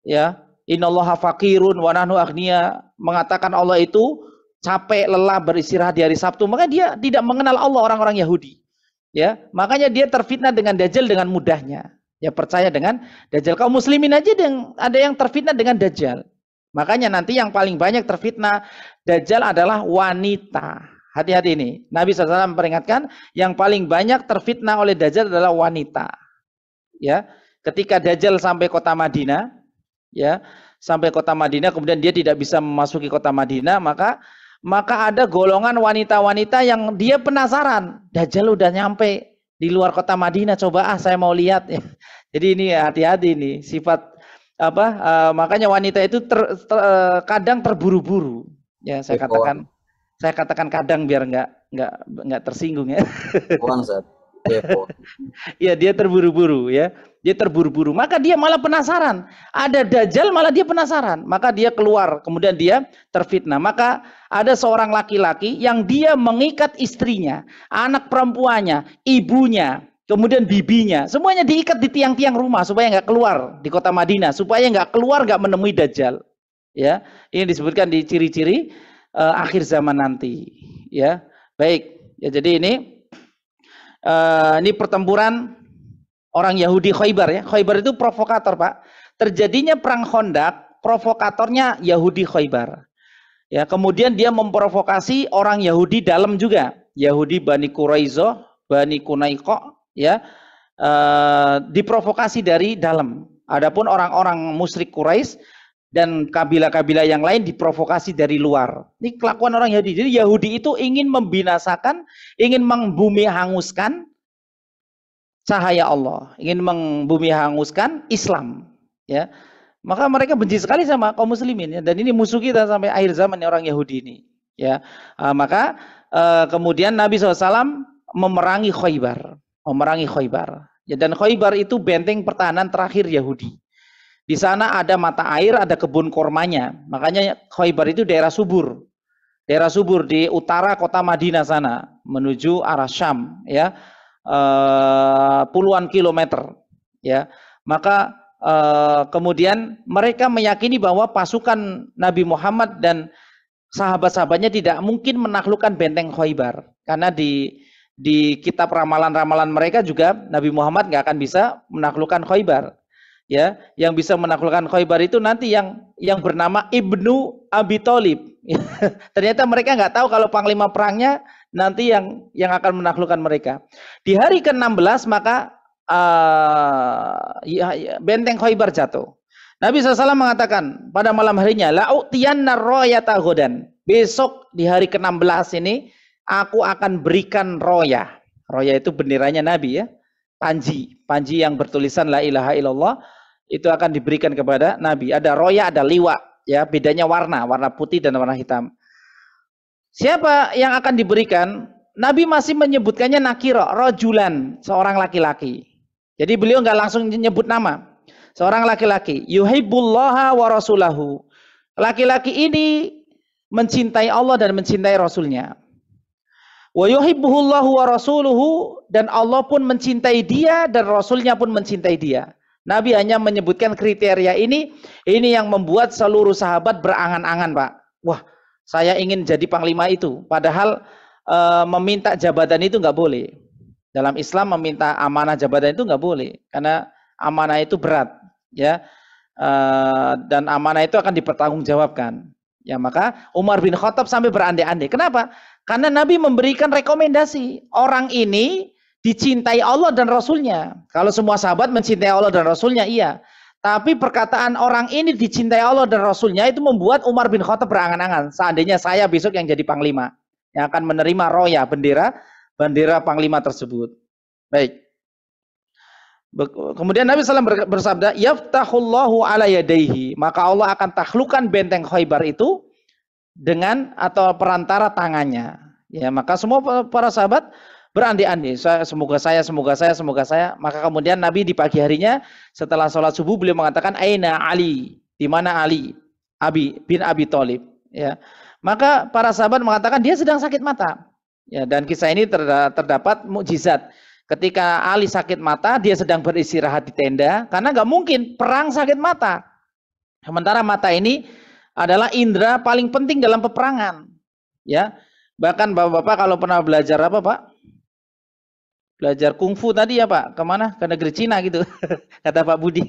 S2: Ya, innallaha faqirun wa nahnu aghnia, mengatakan Allah itu capek, lelah, beristirahat di hari Sabtu. Maka dia tidak mengenal Allah, orang-orang Yahudi. Ya, makanya dia terfitnah dengan Dajjal dengan mudahnya. Ya, percaya dengan Dajjal. Kaum muslimin aja ada yang terfitnah dengan Dajjal. Makanya nanti yang paling banyak terfitnah Dajjal adalah wanita. Hati-hati ini. Nabi SAW memperingatkan yang paling banyak terfitnah oleh Dajjal adalah wanita. Ya, ketika Dajjal sampai kota Madinah, ya, sampai kota Madinah, kemudian dia tidak bisa memasuki kota Madinah, maka ada golongan wanita-wanita yang dia penasaran. Dajjal udah nyampe di luar kota Madinah, coba saya mau lihat. Jadi ini hati-hati ini sifat apa? Makanya wanita itu kadang terburu-buru. Ya, saya katakan kadang biar nggak tersinggung ya. Ya, dia terburu-buru ya. Dia terburu-buru. Maka dia malah penasaran. Ada Dajjal malah dia penasaran. Maka dia keluar, kemudian dia terfitnah. Maka ada seorang laki-laki yang dia mengikat istrinya, anak perempuannya, ibunya, kemudian bibinya, semuanya diikat di tiang-tiang rumah supaya nggak keluar di kota Madinah, supaya nggak keluar, nggak menemui Dajjal. Ya, ini disebutkan di ciri-ciri akhir zaman nanti, ya. Baik, ya, jadi ini pertempuran orang Yahudi Khaybar ya. Khaybar itu provokator, Pak. Terjadinya perang Khandaq, provokatornya Yahudi Khaybar. Ya, kemudian dia memprovokasi orang Yahudi dalam juga, Yahudi Bani Quraizoh, Bani Qunaiqo, ya, diprovokasi dari dalam. Adapun orang-orang musyrik Quraisy dan kabilah-kabilah yang lain diprovokasi dari luar. Ini kelakuan orang Yahudi. Jadi Yahudi itu ingin membinasakan, ingin membumi hanguskan cahaya Allah, ingin membumi hanguskan Islam. Ya, maka mereka benci sekali sama kaum muslimin. Ya. Dan ini musuh kita sampai akhir zaman orang Yahudi ini. Ya, maka kemudian Nabi SAW memerangi Khaybar, Ya, dan Khaybar itu benteng pertahanan terakhir Yahudi. Di sana ada mata air, ada kebun kormanya. Makanya Khaybar itu daerah subur. Daerah subur di utara kota Madinah sana, menuju arah Syam, ya. Puluhan kilometer, ya. Maka kemudian mereka meyakini bahwa pasukan Nabi Muhammad dan sahabat-sahabatnya tidak mungkin menaklukkan benteng Khaybar. Karena di kitab ramalan-ramalan mereka juga Nabi Muhammad nggak akan bisa menaklukkan Khaybar. Ya, yang bisa menaklukkan Khaybar itu nanti yang bernama Ibnu Abi Thalib. Ternyata mereka nggak tahu kalau panglima perangnya nanti yang akan menaklukkan mereka. Di hari ke-16 maka benteng Khaybar jatuh. Nabi SAW mengatakan pada malam harinya, la'utiyanna royata ghadan. Besok di hari ke-16 ini aku akan berikan roya. Roya itu benderanya Nabi ya. Panji yang bertulisan la ilaha illallah itu akan diberikan kepada Nabi. Ada roya, ada liwa, ya, bedanya warna putih dan warna hitam. Siapa yang akan diberikan? Nabi masih menyebutkannya nakira, rojulan, seorang laki-laki. Jadi beliau nggak langsung menyebut nama. Seorang laki-laki, yuhibbullaha wa rasulahu. Laki-laki ini mencintai Allah dan mencintai Rasulnya. Wa yuhibbuhullahu wa rasuluhu, dan Allah pun mencintai dia dan Rasulnya pun mencintai dia. Nabi hanya menyebutkan kriteria ini yang membuat seluruh sahabat berangan-angan, Pak. Wah, saya ingin jadi panglima itu. Padahal meminta jabatan itu nggak boleh. Dalam Islam meminta amanah jabatan itu nggak boleh, karena amanah itu berat, ya. Dan amanah itu akan dipertanggungjawabkan. Ya, maka Umar bin Khattab sampai berandai-andai. Kenapa? Karena Nabi memberikan rekomendasi. Orang ini dicintai Allah dan Rasulnya. Kalau semua sahabat mencintai Allah dan Rasulnya, iya. Tapi perkataan orang ini dicintai Allah dan Rasulnya itu membuat Umar bin Khattab berangan-angan. Seandainya saya besok yang jadi panglima, yang akan menerima roya, bendera panglima tersebut. Baik. Kemudian Nabi SAW bersabda, yaftahullahu ala yadaihi, maka Allah akan taklukkan benteng Khaybar itu dengan atau perantara tangannya. Ya, maka semua para sahabat berandai-andai, semoga saya. Maka kemudian Nabi di pagi harinya setelah sholat subuh beliau mengatakan, aina Ali, di mana Ali bin Abi Thalib. Ya, maka para sahabat mengatakan dia sedang sakit mata. Ya, dan kisah ini terdapat mukjizat. Ketika Ali sakit mata, dia sedang beristirahat di tenda, karena nggak mungkin perang sakit mata. Sementara mata ini adalah indera paling penting dalam peperangan. Ya, bahkan bapak-bapak kalau pernah belajar apa Pak? Belajar kungfu tadi ya Pak, kemana? Ke negeri Cina gitu, kata Pak Budi.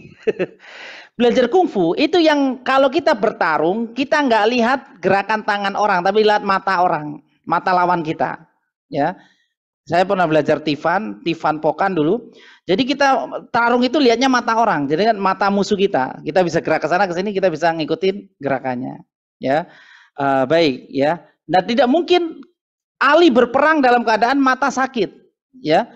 S2: Belajar kungfu itu yang kalau kita bertarung, kita nggak lihat gerakan tangan orang, tapi lihat mata orang, mata lawan kita. Ya. Saya pernah belajar Tifan Pokan dulu. Jadi kita tarung itu lihatnya mata orang. Jadi kan mata musuh kita. Kita bisa gerak ke sana ke sini, kita bisa ngikutin gerakannya. Ya, baik ya. Nah, tidak mungkin Ali berperang dalam keadaan mata sakit. Ya,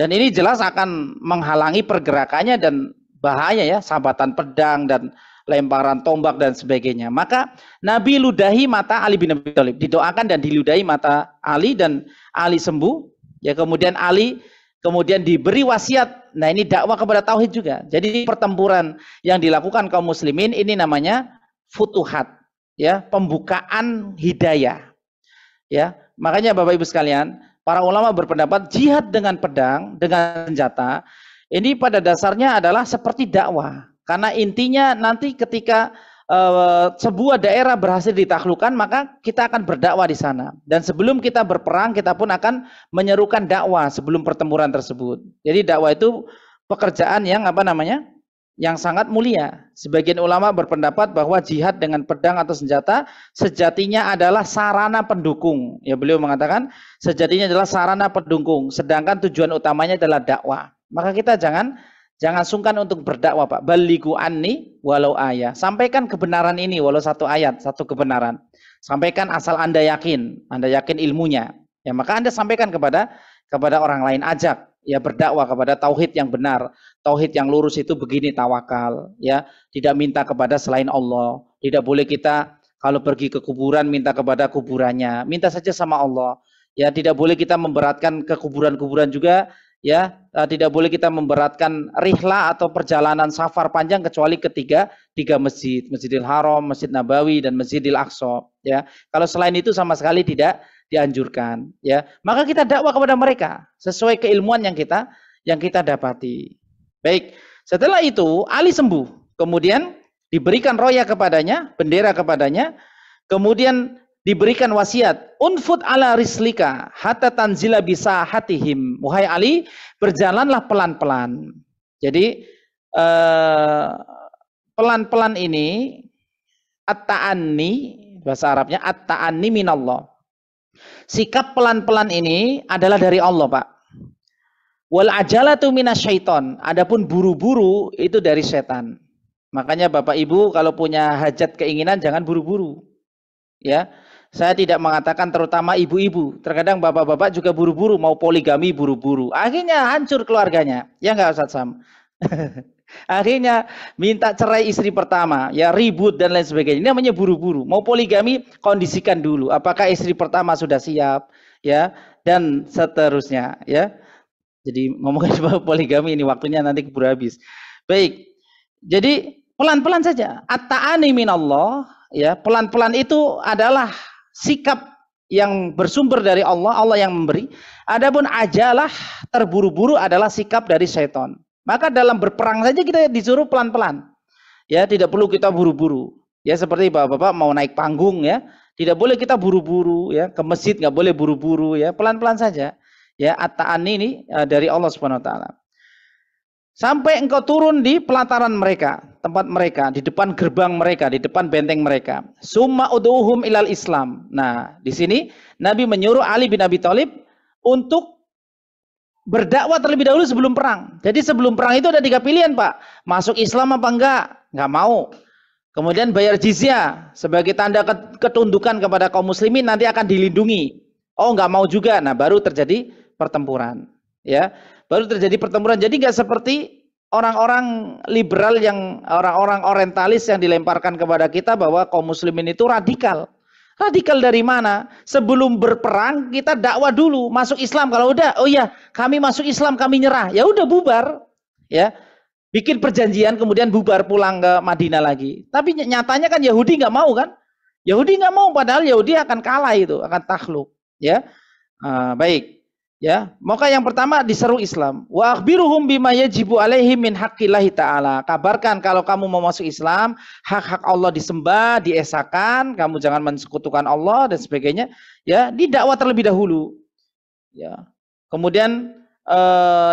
S2: dan ini jelas akan menghalangi pergerakannya dan bahaya ya, sambatan pedang dan lemparan tombak dan sebagainya. Maka Nabi ludahi mata Ali bin Abi Thalib, didoakan dan diludahi mata Ali dan Ali sembuh. Ya, kemudian Ali kemudian diberi wasiat. Nah, ini dakwah kepada tauhid juga. Jadi pertempuran yang dilakukan kaum muslimin ini namanya futuhat, ya, pembukaan hidayah. Ya, makanya Bapak Ibu sekalian, para ulama berpendapat jihad dengan pedang, dengan senjata, ini pada dasarnya adalah seperti dakwah. Karena intinya nanti ketika sebuah daerah berhasil ditaklukkan, maka kita akan berdakwah di sana. Dan sebelum kita berperang, kita pun akan menyerukan dakwah sebelum pertempuran tersebut. Jadi dakwah itu pekerjaan yang yang sangat mulia. Sebagian ulama berpendapat bahwa jihad dengan pedang atau senjata sejatinya adalah sarana pendukung. Ya, beliau mengatakan sejatinya adalah sarana pendukung, sedangkan tujuan utamanya adalah dakwah. Maka kita jangan sungkan untuk berdakwah, Pak. Balighu anni walau ayat. Sampaikan kebenaran ini walau satu ayat, satu kebenaran. Sampaikan asal Anda yakin ilmunya. Ya, maka Anda sampaikan kepada orang lain, ajak ya berdakwah kepada tauhid yang benar. Tauhid yang lurus itu begini, tawakal, ya. Tidak minta kepada selain Allah. Tidak boleh kita kalau pergi ke kuburan minta kepada kuburannya. Minta saja sama Allah. Ya, tidak boleh kita memberatkan ke kuburan-kuburan juga. Ya, tidak boleh kita memberatkan rihlah atau perjalanan safar panjang kecuali tiga masjid, Masjidil Haram, Masjid Nabawi dan Masjidil Aqsa. Ya, kalau selain itu sama sekali tidak dianjurkan. Ya, maka kita dakwah kepada mereka sesuai keilmuan yang kita dapati. Baik, setelah itu Ali sembuh, kemudian diberikan roya kepadanya, bendera kepadanya, kemudian diberikan wasiat, unfud ala rislika hatta tanzila bisa hatihim. Wahai Ali, berjalanlah pelan-pelan. Jadi pelan-pelan ini at-ta'anni, bahasa Arabnya at-ta'anni minallah. Sikap pelan-pelan ini adalah dari Allah, Pak. Wal ajalatu minasyaiton. Adapun buru-buru itu dari setan. Makanya Bapak Ibu kalau punya hajat keinginan jangan buru-buru. Ya. Saya tidak mengatakan terutama ibu-ibu. Terkadang bapak-bapak juga buru-buru, mau poligami buru-buru. Akhirnya hancur keluarganya. Ya enggak Ustaz Sam? Akhirnya minta cerai istri pertama, ya ribut dan lain sebagainya. Ini namanya buru-buru. Mau poligami, kondisikan dulu. Apakah istri pertama sudah siap? Ya, dan seterusnya. Ya. Jadi ngomongin soal poligami ini waktunya nanti keburu habis. Baik. Jadi pelan-pelan saja. At-ta'ani minallah. Ya, pelan-pelan itu adalah sikap yang bersumber dari Allah, Allah yang memberi. Adapun ajalah, terburu-buru adalah sikap dari setan. Maka dalam berperang saja kita disuruh pelan-pelan. Ya, tidak perlu kita buru-buru. Ya, seperti bapak-bapak mau naik panggung ya, tidak boleh kita buru-buru ya, ke masjid nggak boleh buru-buru ya, pelan-pelan saja. Ya, at-ta'anni ini dari Allah Subhanahu wa taala. Sampai engkau turun di pelataran mereka. tempat mereka, di depan gerbang mereka, di depan benteng mereka. Summa ud'uhum ilal Islam. Nah, di sini Nabi menyuruh Ali bin Abi Thalib untuk berdakwah terlebih dahulu sebelum perang. Jadi sebelum perang itu ada 3 pilihan, Pak. Masuk Islam apa enggak? Enggak mau. Kemudian bayar jizyah sebagai tanda ketundukan kepada kaum muslimin, nanti akan dilindungi. Oh, enggak mau juga. Nah, baru terjadi pertempuran. Ya, baru terjadi pertempuran. Jadi enggak seperti orang-orang liberal yang orang-orang orientalis yang dilemparkan kepada kita bahwa kaum muslimin itu radikal. Radikal dari mana? Sebelum berperang kita dakwah dulu, masuk Islam. Kalau udah, oh ya, kami masuk Islam, kami nyerah. Ya udah bubar. Ya. Bikin perjanjian kemudian bubar pulang ke Madinah lagi. Tapi nyatanya kan Yahudi nggak mau kan? Yahudi nggak mau, padahal Yahudi akan kalah itu, akan takluk. Ya. Baik. Ya, maka yang pertama diseru Islam. Wa akhbiruhum bima yajibu alaihim min haqqillahi ta'ala. Kabarkan kalau kamu mau masuk Islam, hak-hak Allah disembah, diesakan, kamu jangan mensekutukan Allah dan sebagainya. Ya, didakwa terlebih dahulu. Ya. Kemudian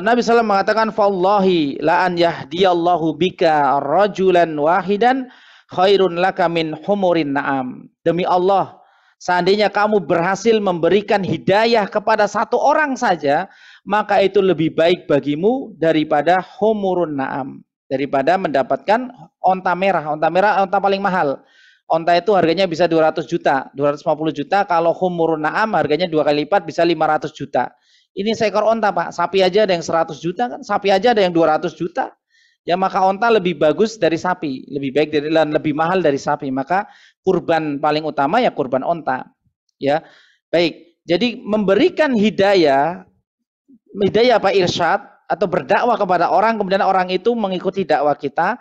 S2: Nabi SAW mengatakan fallahi la an yahdiyallahu bika rajulan wahidan khairun laka min humurin na'am. Demi Allah, seandainya kamu berhasil memberikan hidayah kepada 1 orang saja, maka itu lebih baik bagimu daripada humurun na'am. Daripada mendapatkan onta merah. Onta merah onta paling mahal. Onta itu harganya bisa 200 juta, 250 juta. Kalau humurun na'am harganya 2 kali lipat, bisa 500 juta. Ini seekor onta, Pak. Sapi aja ada yang 100 juta kan? Sapi aja ada yang 200 juta. Ya, maka onta lebih bagus dari sapi, lebih baik dari dan lebih mahal dari sapi. Maka kurban paling utama ya kurban onta. Ya, baik. Jadi memberikan hidayah Pak irsyad atau berdakwah kepada orang, kemudian orang itu mengikuti dakwah kita,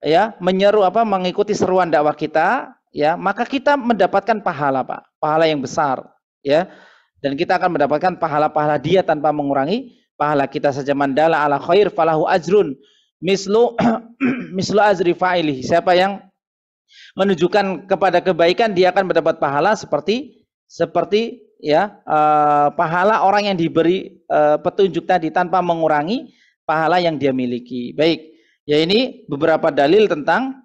S2: ya, mengikuti seruan dakwah kita, ya, maka kita mendapatkan pahala, Pak, pahala yang besar, ya, dan kita akan mendapatkan pahala-pahala dia tanpa mengurangi pahala kita saja. Mandala ala khair falahu ajrun mislu ajri fa'ilihi. Siapa yang menunjukkan kepada kebaikan, dia akan mendapat pahala seperti ya pahala orang yang diberi petunjuk tadi tanpa mengurangi pahala yang dia miliki. Baik, ya ini beberapa dalil tentang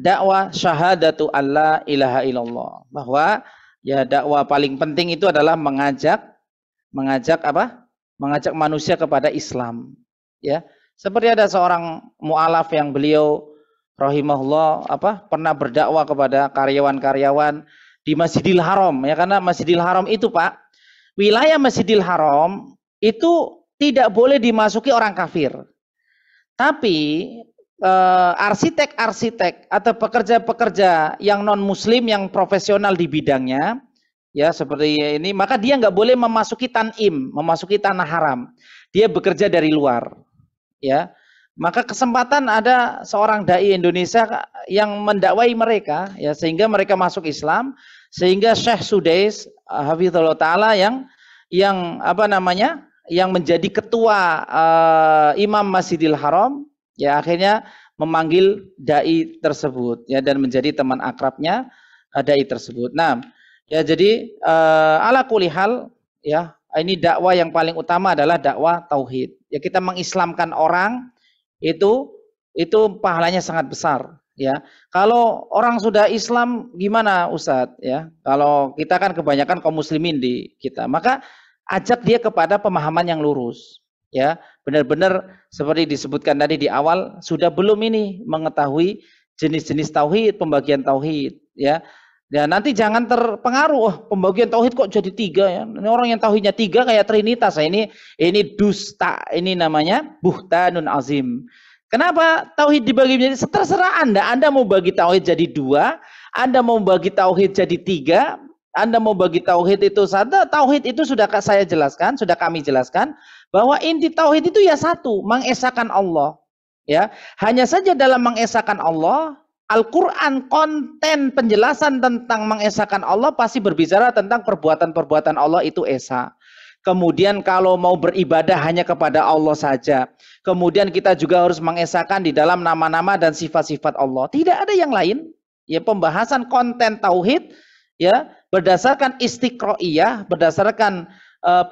S2: dakwah syahadatu alla ilaha illallah, bahwa ya dakwah paling penting itu adalah mengajak manusia kepada Islam. Ya, seperti ada seorang mu'alaf yang beliau rahimahullah pernah berdakwah kepada karyawan-karyawan di Masjidil Haram, ya, karena Masjidil Haram itu, Pak, wilayah Masjidil Haram itu tidak boleh dimasuki orang kafir. Tapi arsitek-arsitek atau pekerja-pekerja yang non muslim yang profesional di bidangnya, ya seperti ini, maka dia nggak boleh memasuki tanim, memasuki tanah haram. Dia bekerja dari luar, ya. Maka kesempatan ada seorang dai Indonesia yang mendakwai mereka, ya, sehingga mereka masuk Islam, sehingga Syekh Sudais hafizallahu taala yang menjadi ketua Imam Masjidil Haram, ya, akhirnya memanggil dai tersebut, ya, dan menjadi teman akrabnya dai tersebut. Nah, ya, jadi ala kulli hal, ya, ini dakwah yang paling utama adalah dakwah tauhid. Ya, kita mengislamkan orang itu pahalanya sangat besar, ya. Kalau orang sudah Islam gimana, Ustadz, ya? Kalau kita kan kebanyakan kaum muslimin di kita, maka ajak dia kepada pemahaman yang lurus, ya. Benar-benar seperti disebutkan tadi di awal, sudah belum ini mengetahui jenis-jenis tauhid, pembagian tauhid, ya. Dan nanti jangan terpengaruh, pembagian tauhid kok jadi 3, ya. Ini orang yang tauhidnya 3 kayak Trinitas. Ini dusta, ini namanya buhtanun azim. Kenapa tauhid dibagi menjadi, terserah Anda. Anda mau bagi tauhid jadi 2, Anda mau bagi tauhid jadi 3, Anda mau bagi tauhid itu 1. Tauhid itu sudah saya jelaskan, sudah kami jelaskan, bahwa inti tauhid itu ya 1, mengesahkan Allah, ya. Hanya saja dalam mengesahkan Allah, Al-Quran, konten penjelasan tentang mengesahkan Allah pasti berbicara tentang perbuatan-perbuatan Allah itu esa. Kemudian kalau mau beribadah hanya kepada Allah saja. Kemudian kita juga harus mengesahkan di dalam nama-nama dan sifat-sifat Allah. Tidak ada yang lain. Ya, pembahasan konten tauhid, ya, berdasarkan istiqro'iyah, berdasarkan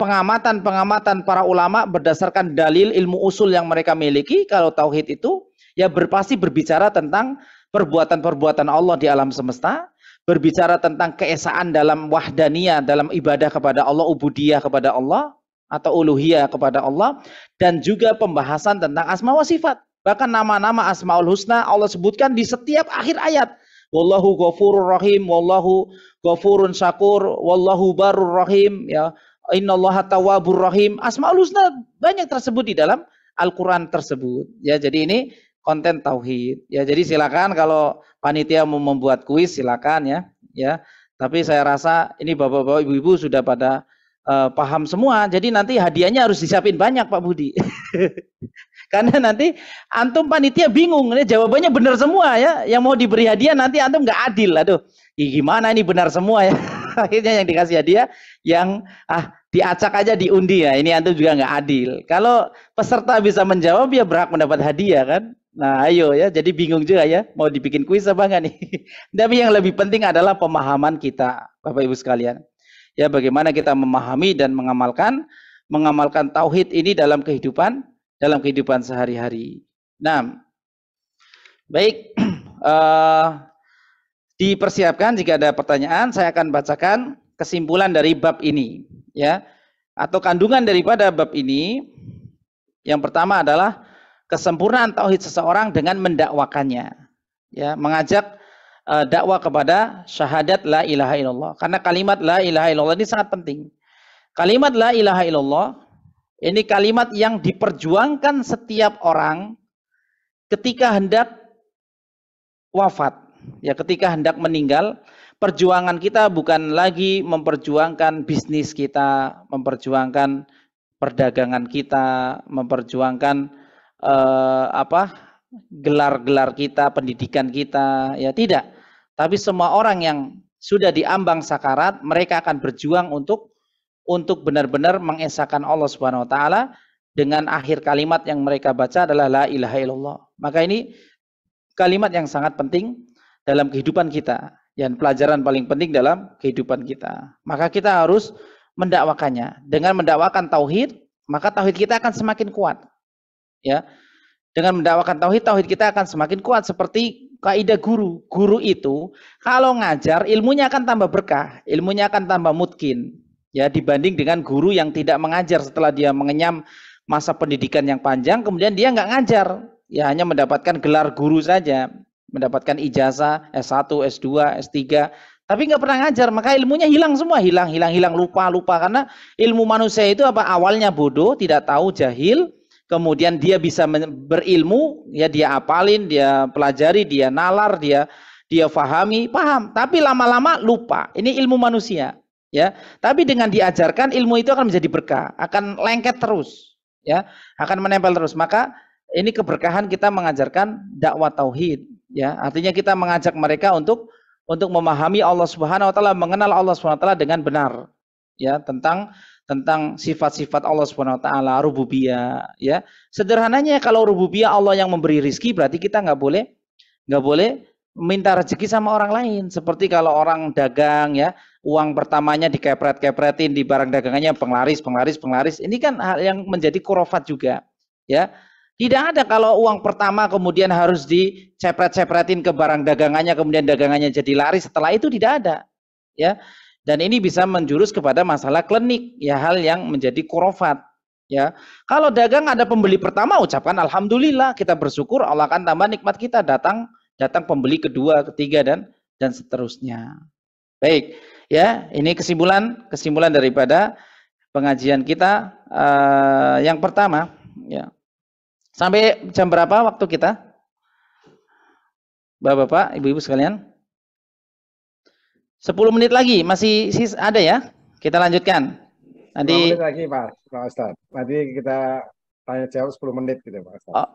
S2: pengamatan-pengamatan para ulama, berdasarkan dalil ilmu usul yang mereka miliki. Kalau tauhid itu Ya pasti berbicara tentang perbuatan-perbuatan Allah di alam semesta, berbicara tentang keesaan dalam wahdaniyah, dalam ibadah kepada Allah, ubudiyah kepada Allah, atau uluhiyah kepada Allah, dan juga pembahasan tentang asma wa sifat. Bahkan nama-nama asmaul husna Allah sebutkan di setiap akhir ayat. Wallahu ghafurur rahim, wallahu ghafurun syakur, wallahu barur rahim, ya. Innallaha tawwabur rahim. Asmaul husna banyak tersebut di dalam Al-Qur'an tersebut. Ya, jadi ini konten tauhid. Ya, jadi silakan kalau panitia mau membuat kuis silakan ya. Ya. Tapi saya rasa ini bapak-bapak, ibu-ibu sudah pada paham semua. Jadi nanti hadiahnya harus disiapin banyak Pak Budi. Karena nanti antum panitia bingung, ini jawabannya benar semua ya. Yang mau diberi hadiah nanti antum nggak adil. Aduh, gimana ini benar semua ya. Akhirnya yang dikasih hadiah yang diacak aja diundi ya. Ini antum juga nggak adil. Kalau peserta bisa menjawab ya berhak mendapat hadiah kan. Nah ayo ya, jadi bingung juga ya. Mau dibikin kuis apa enggak nih. Tapi yang lebih penting adalah pemahaman kita Bapak Ibu sekalian. Ya, bagaimana kita memahami dan mengamalkan tauhid ini dalam kehidupan sehari-hari. Nah, baik, dipersiapkan jika ada pertanyaan, saya akan bacakan kesimpulan dari bab ini, ya, atau kandungan daripada bab ini. Yang pertama adalah kesempurnaan tauhid seseorang dengan mendakwakannya, ya, mengajak dakwah kepada syahadat la ilaha illallah. Karena kalimat la ilaha illallah ini sangat penting. Kalimat la ilaha illallah ini kalimat yang diperjuangkan setiap orang ketika hendak wafat, ya, ketika hendak meninggal. Perjuangan kita bukan lagi memperjuangkan bisnis kita, memperjuangkan perdagangan kita, memperjuangkan gelar-gelar kita, pendidikan kita, ya tidak. Tapi semua orang yang sudah diambang sakarat, mereka akan berjuang untuk benar-benar mengesahkan Allah Subhanahu wa taala dengan akhir kalimat yang mereka baca adalah la ilaha illallah. Maka ini kalimat yang sangat penting dalam kehidupan kita, dan pelajaran paling penting dalam kehidupan kita. Maka kita harus mendakwakannya. Dengan mendakwakan tauhid, maka tauhid kita akan semakin kuat. Ya. Dengan mendakwakan tauhid, tauhid kita akan semakin kuat. Seperti kaidah guru. Guru itu kalau ngajar, ilmunya akan tambah berkah, ilmunya akan tambah mutkin. Ya, dibanding dengan guru yang tidak mengajar setelah dia mengenyam masa pendidikan yang panjang, kemudian dia nggak ngajar, ya hanya mendapatkan gelar guru saja, mendapatkan ijazah S1, S2, S3, tapi nggak pernah ngajar, maka ilmunya hilang semua, hilang, lupa karena ilmu manusia itu apa? Awalnya bodoh, tidak tahu, jahil. Kemudian dia bisa berilmu, ya dia apalin, dia pelajari, dia nalar, dia paham, tapi lama-lama lupa. Ini ilmu manusia, ya. Tapi dengan diajarkan ilmu itu akan menjadi berkah, akan lengket terus, ya, akan menempel terus. Maka ini keberkahan kita mengajarkan dakwah tauhid, ya. Artinya kita mengajak mereka untuk memahami Allah Subhanahu wa taala, mengenal Allah Subhanahu wa taala dengan benar, ya, tentang sifat-sifat Allah Subhanahu wa taala, rububiyah, ya. Sederhananya kalau rububiyah Allah yang memberi rizki, berarti kita nggak boleh minta rezeki sama orang lain. Seperti kalau orang dagang, ya, uang pertamanya dikepret-kepretin di barang dagangannya, penglaris. Ini kan hal yang menjadi khurafat juga, ya. Tidak ada kalau uang pertama kemudian harus dicepret-cepretin ke barang dagangannya, kemudian dagangannya jadi laris, setelah itu tidak ada, ya. Dan ini bisa menjurus kepada masalah klinik, ya, hal yang menjadi khurafat, ya. Kalau dagang ada pembeli pertama, ucapkan alhamdulillah, kita bersyukur, Allah akan tambah nikmat kita, datang pembeli kedua, ketiga, dan seterusnya. Baik, ya, ini kesimpulan daripada pengajian kita yang pertama, ya. Sampai jam berapa waktu kita? Bapak-bapak, ibu-ibu sekalian? 10 menit lagi, masih ada ya? Kita lanjutkan. Nanti
S1: 10 menit lagi Pak Ustadz. Nanti kita tanya jawab 10 menit gitu Pak Ustadz.
S2: Oh,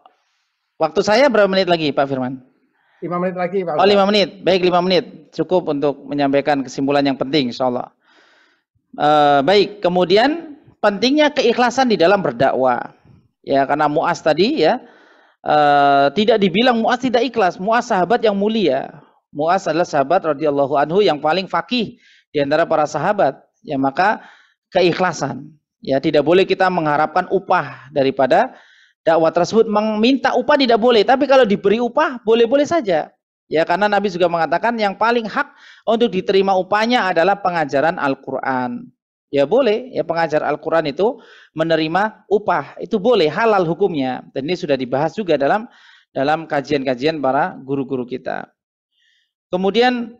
S2: waktu saya berapa menit lagi Pak Firman?
S1: 5 menit lagi Pak Ustadz.
S2: Oh, 5 menit. Baik, 5 menit. Cukup untuk menyampaikan kesimpulan yang penting insyaallah. Baik, kemudian pentingnya keikhlasan di dalam berdakwah. Ya, karena Mu'az tadi, ya, tidak dibilang Mu'az tidak ikhlas. Mu'az sahabat yang mulia. Mu'az adalah sahabat radhiyallahu anhu yang paling faqih di antara para sahabat. Ya, maka keikhlasan. Ya, tidak boleh kita mengharapkan upah daripada dakwah tersebut meminta upah tidak boleh, tapi kalau diberi upah boleh-boleh saja. Ya, karena Nabi juga mengatakan yang paling hak untuk diterima upahnya adalah pengajaran Al-Qur'an. Ya boleh, ya pengajar Al-Qur'an itu menerima upah, itu boleh, halal hukumnya. Dan ini sudah dibahas juga dalam kajian-kajian para guru-guru kita. Kemudian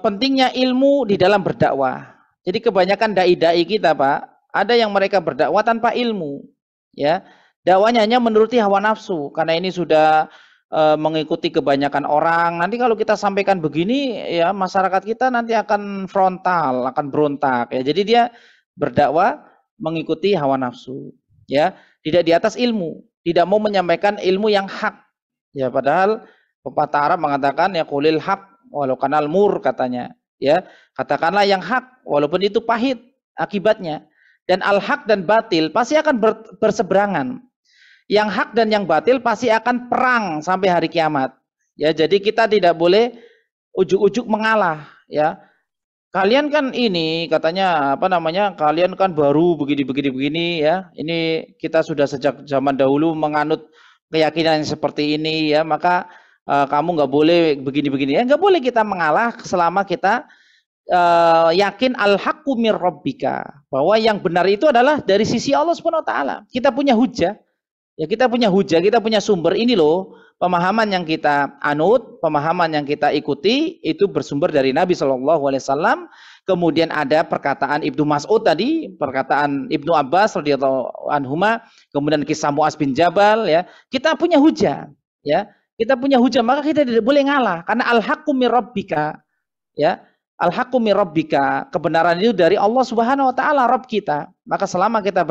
S2: pentingnya ilmu di dalam berdakwah. Jadi kebanyakan dai-dai kita, Pak, ada yang mereka berdakwah tanpa ilmu. Ya, dakwahnya hanya menuruti hawa nafsu, karena ini sudah mengikuti kebanyakan orang. Nanti kalau kita sampaikan begini, ya masyarakat kita nanti akan frontal, akan berontak. Ya, jadi dia berdakwah mengikuti hawa nafsu. Ya, tidak di atas ilmu, tidak mau menyampaikan ilmu yang hak. Ya, padahal pepatah Arab mengatakan ya qulil haq walau kanal mur, katanya. Ya, katakanlah yang hak walaupun itu pahit akibatnya. Dan al-haq dan batil pasti akan berseberangan. Yang hak dan yang batil pasti akan perang sampai hari kiamat. Ya, jadi kita tidak boleh ujuk-ujuk mengalah. Ya, kalian kan ini katanya apa namanya? Kalian kan baru begini. Ya, ini kita sudah sejak zaman dahulu menganut keyakinan seperti ini. Ya, maka kamu nggak boleh begini. Ya, nggak boleh kita mengalah selama kita yakin al-haqqu mir rabbika, bahwa yang benar itu adalah dari sisi Allah Subhanahu wa taala. Kita punya hujah. Ya, kita punya hujah, kita punya sumber. Ini loh pemahaman yang kita anut, pemahaman yang kita ikuti itu bersumber dari Nabi SAW. Kemudian ada perkataan Ibnu Mas'ud tadi, perkataan Ibnu Abbas radhiyallahu anhuma, kemudian kisah Mu'adz bin Jabal. Ya, kita punya hujah. Ya, kita punya hujah, maka kita tidak boleh ngalah. Karena al-haqqu mir rabbika. Ya, al-haqqu mir rabbika, kebenaran itu dari Allah Subhanahu wa taala, Rabb kita. Maka selama kita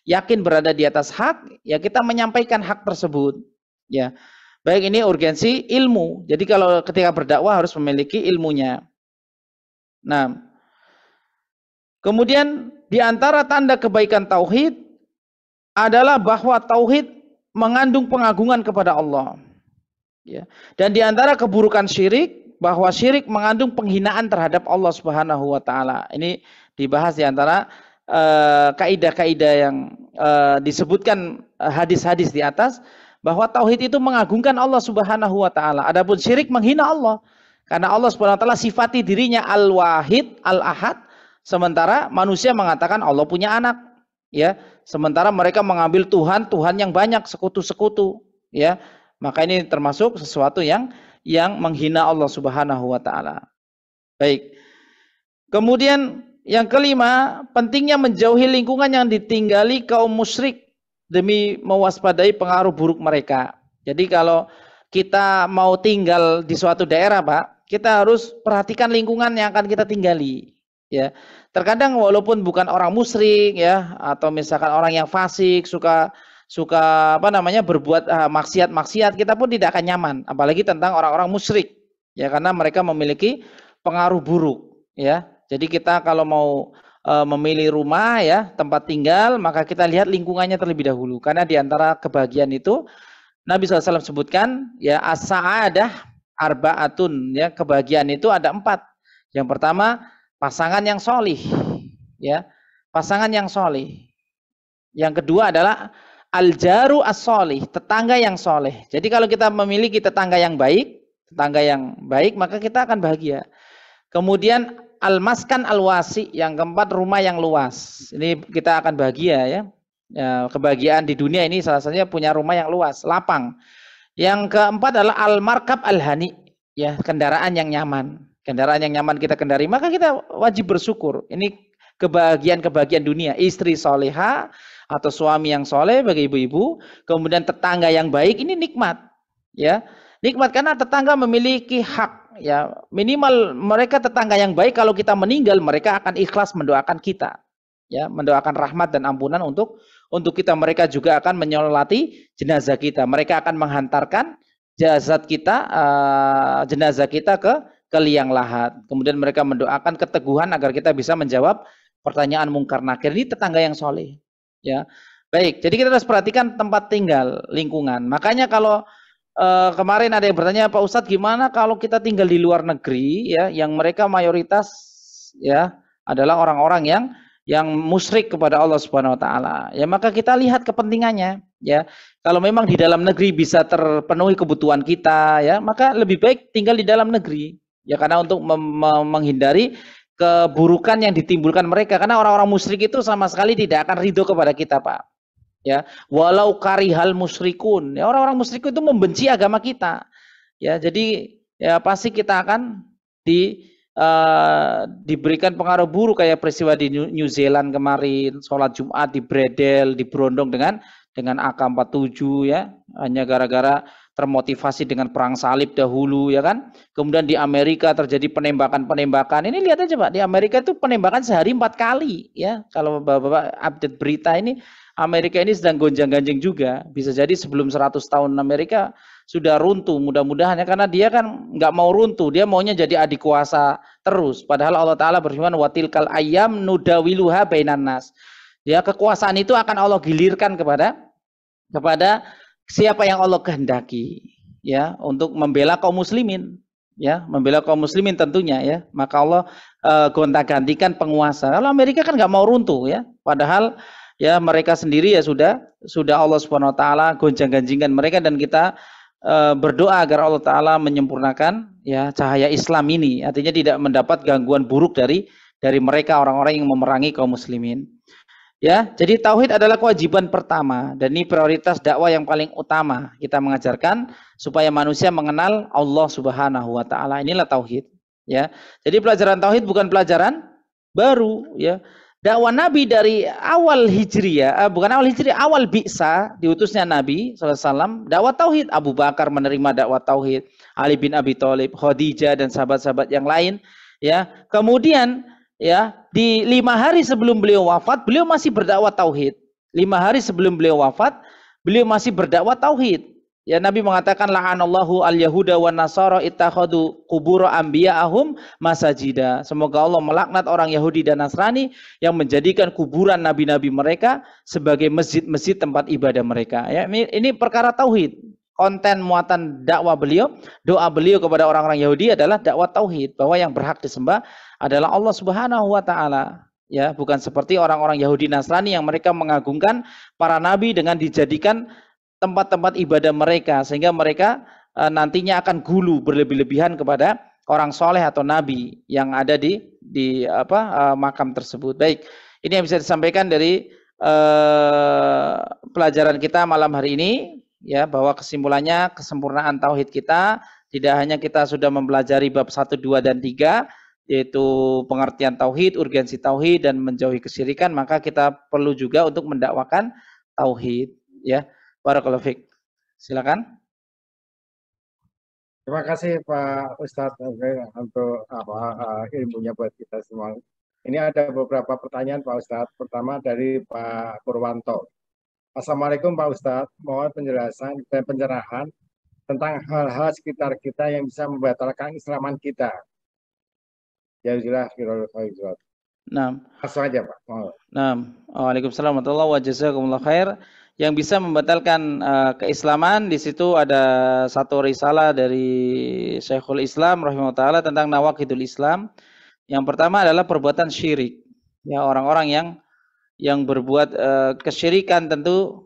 S2: yakin berada di atas hak, ya kita menyampaikan hak tersebut. Ya. Baik, ini urgensi ilmu. Jadi kalau ketika berdakwah harus memiliki ilmunya. Nah, kemudian di antara tanda kebaikan tauhid adalah bahwa tauhid mengandung pengagungan kepada Allah. Ya. Dan di antara keburukan syirik, bahwa syirik mengandung penghinaan terhadap Allah Subhanahu wa taala. Ini dibahas di antara kaidah-kaidah yang disebutkan hadis-hadis di atas, bahwa tauhid itu mengagungkan Allah Subhanahu wa taala. Adapun syirik menghina Allah. Karena Allah Subhanahu wa taala sifati dirinya Al-Wahid, Al-Ahad, sementara manusia mengatakan Allah punya anak. Ya, sementara mereka mengambil Tuhan yang banyak, sekutu-sekutu. Ya, maka ini termasuk sesuatu yang menghina Allah Subhanahu wa taala. Baik. Kemudian yang kelima, pentingnya menjauhi lingkungan yang ditinggali kaum musyrik demi mewaspadai pengaruh buruk mereka. Jadi kalau kita mau tinggal di suatu daerah, Pak, kita harus perhatikan lingkungan yang akan kita tinggali. Ya. Terkadang walaupun bukan orang musyrik, ya, atau misalkan orang yang fasik, suka berbuat maksiat, kita pun tidak akan nyaman, apalagi tentang orang-orang musyrik, ya, karena mereka memiliki pengaruh buruk. Ya, jadi kita kalau mau memilih rumah, ya, tempat tinggal, maka kita lihat lingkungannya terlebih dahulu, karena diantara kebahagiaan itu Nabi SAW sebutkan, ya, as-sa'adah arba'atun, ya, kebahagiaan itu ada 4. Yang pertama, pasangan yang solih, ya, pasangan yang solih. Yang kedua adalah al-jaru as-solih, tetangga yang soleh. Jadi kalau kita memiliki tetangga yang baik, maka kita akan bahagia. Kemudian al-maskan al-wasi, yang keempat rumah yang luas. Ini kita akan bahagia, ya. Ya, kebahagiaan di dunia ini salah satunya punya rumah yang luas, lapang. Yang keempat adalah al-markab al-hani, ya, kendaraan yang nyaman. Kendaraan yang nyaman kita kendari, maka kita wajib bersyukur. Ini kebahagiaan dunia, istri soleha atau suami yang soleh bagi ibu-ibu, kemudian tetangga yang baik, ini nikmat, ya, nikmat karena tetangga memiliki hak, ya, minimal mereka tetangga yang baik, kalau kita meninggal mereka akan ikhlas mendoakan kita, ya, mendoakan rahmat dan ampunan untuk kita. Mereka juga akan menyolati jenazah kita, mereka akan menghantarkan jenazah kita ke liang lahat, kemudian mereka mendoakan keteguhan agar kita bisa menjawab pertanyaan mungkar nakir. Ini tetangga yang soleh. Ya, baik. Jadi kita harus perhatikan tempat tinggal, lingkungan. Makanya kalau kemarin ada yang bertanya, Pak Ustadz, gimana kalau kita tinggal di luar negeri, ya, yang mereka mayoritas, ya, adalah orang-orang yang musyrik kepada Allah Subhanahu wa taala. Ya maka kita lihat kepentingannya, ya. Kalau memang di dalam negeri bisa terpenuhi kebutuhan kita, ya, maka lebih baik tinggal di dalam negeri. Ya karena untuk menghindari keburukan yang ditimbulkan mereka, karena orang-orang musyrik itu sama sekali tidak akan ridho kepada kita, Pak. Ya, walau karihal musyrikun. Ya, orang-orang musyrik itu membenci agama kita. Ya, jadi ya pasti kita akan diberikan pengaruh buruk kayak peristiwa di New Zealand kemarin, sholat Jumat dibredel, diberondong dengan AK-47 ya, hanya gara-gara termotivasi dengan perang salib dahulu ya kan. Kemudian di Amerika terjadi penembakan-penembakan. Ini lihat aja Pak, di Amerika itu penembakan sehari 4 kali ya. Kalau Bapak update berita ini, Amerika ini sedang gonjang-ganjing juga. Bisa jadi sebelum 100 tahun Amerika sudah runtuh, mudah-mudahan ya, karena dia kan nggak mau runtuh, dia maunya jadi adik kuasa terus. Padahal Allah Ta'ala berfirman, watilkal ayyam nudawiluha bainan nas. Ya, kekuasaan itu akan Allah gilirkan kepada siapa yang Allah kehendaki, ya, untuk membela kaum muslimin, ya, membela kaum muslimin tentunya ya. Maka Allah gonta-gantikan penguasa. Kalau Amerika kan nggak mau runtuh ya, padahal ya mereka sendiri ya sudah Allah Subhanahu Wa Taala gonjang-ganjingkan mereka, dan kita berdoa agar Allah Ta'ala menyempurnakan ya cahaya Islam ini, artinya tidak mendapat gangguan buruk dari mereka orang-orang yang memerangi kaum muslimin. Ya, jadi tauhid adalah kewajiban pertama, dan ini prioritas dakwah yang paling utama. Kita mengajarkan supaya manusia mengenal Allah Subhanahu wa taala. Inilah tauhid, ya. Jadi pelajaran tauhid bukan pelajaran baru, ya. Dakwah Nabi dari awal Hijriyah, awal bi'sa, diutusnya Nabi SAW, dakwah tauhid. Abu Bakar menerima dakwah tauhid, Ali bin Abi Thalib, Khadijah dan sahabat-sahabat yang lain. Ya, kemudian ya di 5 hari sebelum beliau wafat, beliau masih berdakwah tauhid. 5 hari sebelum beliau wafat, beliau masih berdakwah tauhid. Ya, Nabi mengatakan la'anallahu al-yahuda wa nasara ittakhadhu qubur anbiya'ahum masajida. Semoga Allah melaknat orang Yahudi dan Nasrani yang menjadikan kuburan nabi-nabi mereka sebagai masjid-masjid tempat ibadah mereka. Ya, ini perkara tauhid. Konten muatan dakwah beliau, doa beliau kepada orang-orang Yahudi adalah dakwah tauhid, bahwa yang berhak disembah adalah Allah Subhanahu wa taala. Ya, bukan seperti orang-orang Yahudi Nasrani yang mereka mengagungkan para nabi dengan dijadikan tempat-tempat ibadah mereka, sehingga mereka nantinya akan gulu berlebih-lebihan kepada orang soleh atau nabi yang ada di makam tersebut. Baik, ini yang bisa disampaikan dari pelajaran kita malam hari ini, ya, bahwa kesimpulannya kesempurnaan tauhid kita tidak hanya kita sudah mempelajari bab 1, 2 dan 3, yaitu pengertian tauhid, urgensi tauhid dan menjauhi kesyirikan, maka kita perlu juga untuk mendakwakan tauhid, ya. Barakallahu fiik. Silakan.
S1: Terima kasih Pak Ustadz untuk ilmunya buat kita semua. Ini ada beberapa pertanyaan Pak Ustadz. Pertama dari Pak Purwanto. Assalamualaikum Pak Ustadz. Mohon penjelasan dan pencerahan tentang hal-hal sekitar kita yang bisa membatalkan keislaman kita. Ya jelas.
S2: Nah.
S1: Langsung aja Pak.
S2: Nah. Waalaikumsalam warahmatullahi wabarakatuh. Yang bisa membatalkan keislaman, di situ ada satu risalah dari Syekhul Islam rahimahullah tentang nawaqidul Islam. Yang pertama adalah perbuatan syirik. Ya, orang-orang yang berbuat kesyirikan tentu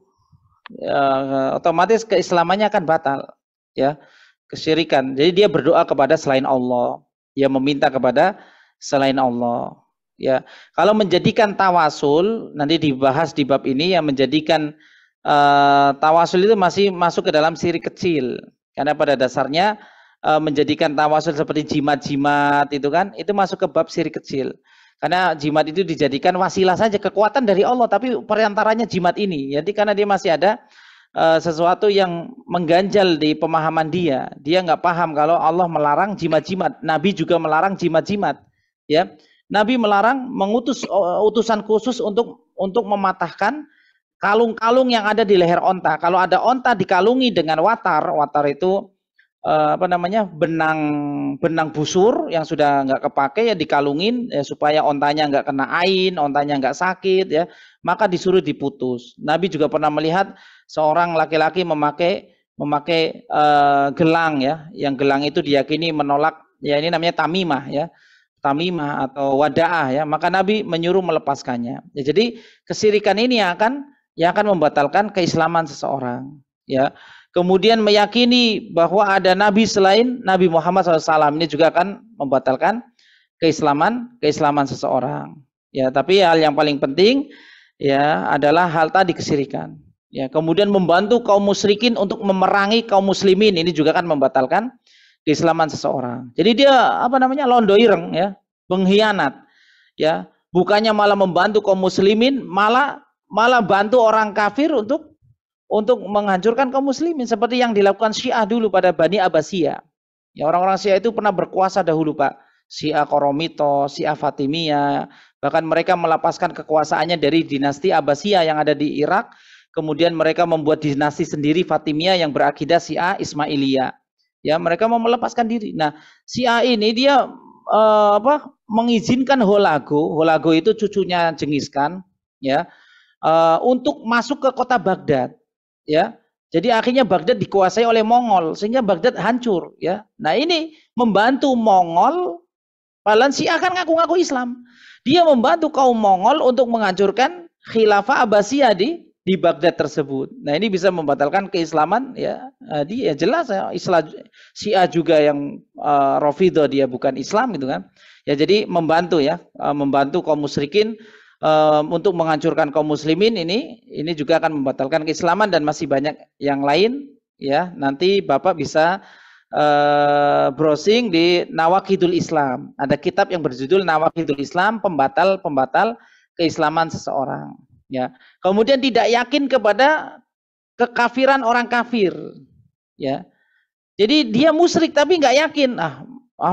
S2: otomatis keislamannya akan batal. Ya, kesyirikan. Jadi dia berdoa kepada selain Allah, dia meminta kepada selain Allah. Ya, kalau menjadikan tawasul, nanti dibahas di bab ini, yang menjadikan tawasul itu masih masuk ke dalam syirik kecil, karena pada dasarnya menjadikan tawasul seperti jimat-jimat itu kan, itu masuk ke bab syirik kecil, karena jimat itu dijadikan wasilah saja, kekuatan dari Allah, tapi perantaranya jimat ini. Jadi karena dia masih ada sesuatu yang mengganjal di pemahaman dia nggak paham kalau Allah melarang jimat-jimat. Nabi juga melarang jimat-jimat, ya. Nabi melarang mengutus utusan khusus untuk mematahkan kalung-kalung yang ada di leher onta. Kalau ada onta dikalungi dengan watar itu benang busur yang sudah nggak kepake, ya dikalungin ya, supaya ontanya nggak kena ain, ontanya nggak sakit, ya, maka disuruh diputus. Nabi juga pernah melihat seorang laki-laki memakai gelang, ya, yang gelang itu diyakini menolak, ya, ini namanya tamimah, ya. tamimah atau wada'ah ya, maka Nabi menyuruh melepaskannya. Ya, jadi kesyirikan ini yang akan membatalkan keislaman seseorang ya. Kemudian meyakini bahwa ada nabi selain Nabi Muhammad SAW ini juga akan membatalkan keislaman seseorang. Ya, tapi hal yang paling penting ya adalah hal tadi kesyirikan. Ya, kemudian membantu kaum musyrikin untuk memerangi kaum muslimin ini juga akan membatalkan keislaman seseorang. Jadi dia londo ireng ya, pengkhianat. Ya, bukannya malah membantu kaum muslimin, malah bantu orang kafir untuk menghancurkan kaum muslimin seperti yang dilakukan Syiah dulu pada Bani Abbasiyah. Ya, orang-orang Syiah itu pernah berkuasa dahulu, Pak. Syiah Koromito, Syiah Fatimiyah, bahkan mereka melepaskan kekuasaannya dari dinasti Abbasiyah yang ada di Irak. Kemudian mereka membuat dinasti sendiri Fatimiyah yang berakidah Syiah Ismailiyah. Ya, mereka mau melepaskan diri. Nah, Syiah ini dia mengizinkan Holago itu cucunya Genghis Khan, ya, untuk masuk ke kota Baghdad. Ya, jadi akhirnya Baghdad dikuasai oleh Mongol sehingga Baghdad hancur. Ya, nah ini membantu Mongol. Padahal Syiah kan ngaku-ngaku Islam. Dia membantu kaum Mongol untuk menghancurkan khilafah Abbasiyah di Baghdad tersebut. Nah ini bisa membatalkan keislaman ya. Dia jelas ya, Islam Syiah juga yang Rafidhah dia bukan Islam gitu kan. Ya jadi membantu ya, membantu kaum musyrikin untuk menghancurkan kaum muslimin ini juga akan membatalkan keislaman dan masih banyak yang lain ya. Nanti Bapak bisa browsing di Nawaqidul Islam. Ada kitab yang berjudul Nawaqidul Islam, pembatal keislaman seseorang ya. Kemudian tidak yakin kepada kekafiran orang kafir ya. Jadi dia musyrik tapi nggak yakin.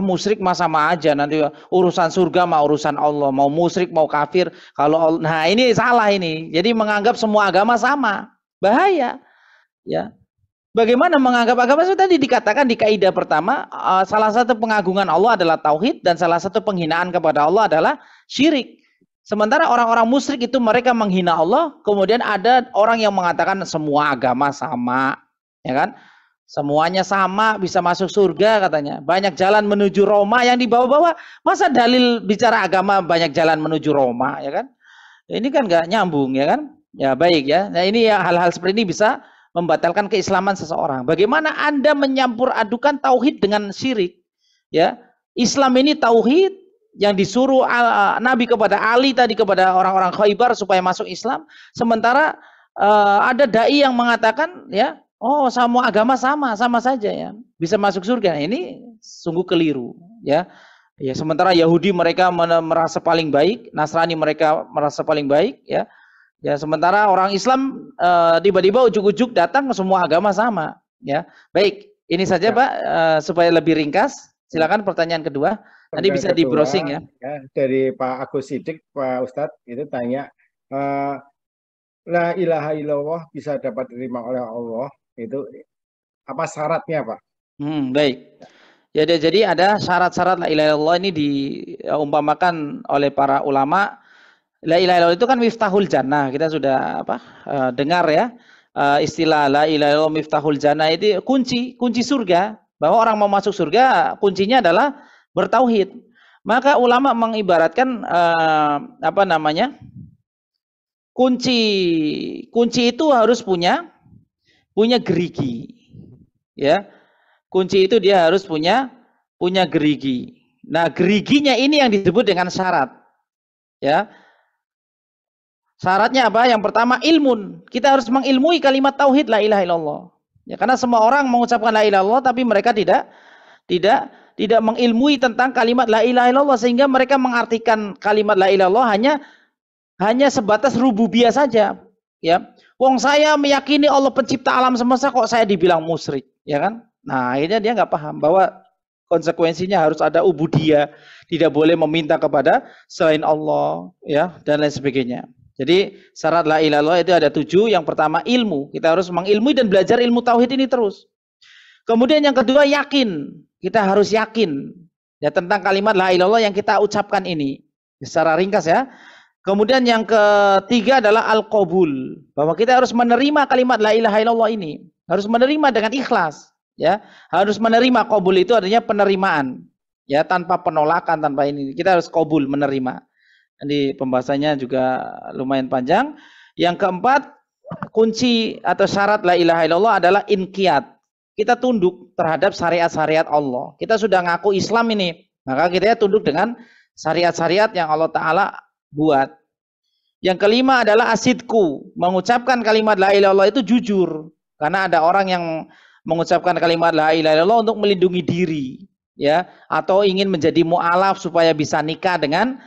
S2: Musyrik mah sama aja, nanti urusan surga mah urusan Allah, mau musyrik mau kafir kalau nah ini salah ini. Jadi menganggap semua agama sama. Bahaya. Ya. Bagaimana menganggap agama itu tadi dikatakan di kaidah pertama, salah satu pengagungan Allah adalah tauhid dan salah satu penghinaan kepada Allah adalah syirik. Sementara orang-orang musyrik itu mereka menghina Allah, kemudian ada orang yang mengatakan semua agama sama, ya kan? Semuanya sama, bisa masuk surga katanya. Banyak jalan menuju Roma yang dibawa-bawa. Masa dalil bicara agama banyak jalan menuju Roma, ya kan? Ini kan nggak nyambung, ya kan? Ya baik ya. Nah ini ya hal-hal seperti ini bisa membatalkan keislaman seseorang. Bagaimana Anda menyampur adukan tauhid dengan syirik? Ya, Islam ini tauhid yang disuruh Nabi kepada Ali tadi kepada orang-orang Khaybar supaya masuk Islam. Sementara ada dai yang mengatakan ya, oh semua agama sama saja ya, bisa masuk surga. Ini sungguh keliru ya. Ya sementara Yahudi mereka merasa paling baik, Nasrani mereka merasa paling baik ya. Ya sementara orang Islam tiba-tiba ujuk-ujuk datang semua agama sama ya. Baik, ini saja Pak supaya lebih ringkas. Silakan pertanyaan kedua. Nanti bisa di browsing ya.
S1: Dari Pak Agus Siddiq, Pak Ustadz itu tanya la ilaha illallah bisa dapat diterima oleh Allah itu apa syaratnya Pak?
S2: Baik. Ya, jadi ada syarat-syarat la ilaha illallah ini diumpamakan oleh para ulama. La ilaha illallah itu kan miftahul jannah. Kita sudah dengar ya istilah la ilaha illallah miftahul jannah itu kunci surga. Bahwa orang mau masuk surga kuncinya adalah bertauhid. Maka ulama mengibaratkan kunci itu harus punya gerigi. Ya. Kunci itu dia harus punya gerigi. Nah, geriginya ini yang disebut dengan syarat. Ya. Syaratnya apa? Yang pertama ilmun. Kita harus mengilmui kalimat tauhid la ilaha illallah. Ya, karena semua orang mengucapkan la ilaha illallah tapi mereka tidak mengilmui tentang kalimat la ilaha illallah sehingga mereka mengartikan kalimat la ilaha illallah hanya sebatas rububiyah saja. Ya. Wong saya meyakini Allah pencipta alam semesta kok saya dibilang musyrik, ya kan? Nah, akhirnya dia nggak paham bahwa konsekuensinya harus ada ubudiyah, tidak boleh meminta kepada selain Allah, ya, dan lain sebagainya. Jadi syarat la ilaha illallah itu ada 7. Yang pertama ilmu, kita harus mengilmui dan belajar ilmu tauhid ini terus. Kemudian yang kedua yakin, kita harus yakin ya tentang kalimat la ilaha illallah yang kita ucapkan ini. Secara ringkas ya. Kemudian yang ketiga adalah al-qabul, bahwa kita harus menerima kalimat la ilaha illallah ini, harus menerima dengan ikhlas, ya, harus menerima. Qabul itu artinya penerimaan, ya, tanpa penolakan, tanpa ini. Kita harus qabul, menerima. Jadi pembahasannya juga lumayan panjang. Yang keempat, kunci atau syarat la ilaha illallah adalah inqiyad. Kita tunduk terhadap syariat-syariat Allah. Kita sudah ngaku Islam ini, maka kita tunduk dengan syariat-syariat yang Allah Ta'ala buat. Yang kelima adalah asidku. Mengucapkan kalimat la ilaha illallah itu jujur. Karena ada orang yang mengucapkan kalimat la ilaha illallah untuk melindungi diri, ya, atau ingin menjadi mu'alaf supaya bisa nikah dengan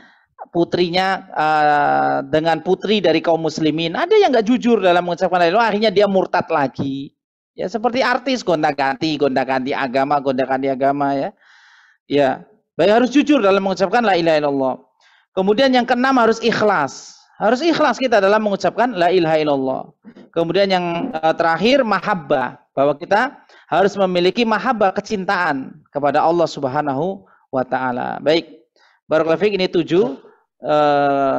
S2: putrinya, dengan putri dari kaum muslimin. Ada yang nggak jujur dalam mengucapkan la ilaha illallah, akhirnya dia murtad lagi. Ya, seperti artis gonta-ganti agama, ya. Ya, baik, harus jujur dalam mengucapkan la ilaha illallah. Kemudian yang keenam, harus ikhlas. Harus ikhlas kita dalam mengucapkan la ilaha illallah. Kemudian yang terakhir, mahabbah, bahwa kita harus memiliki mahabbah, kecintaan kepada Allah Subhanahu wa Ta'ala. Baik, barakallahu fiik, ini 7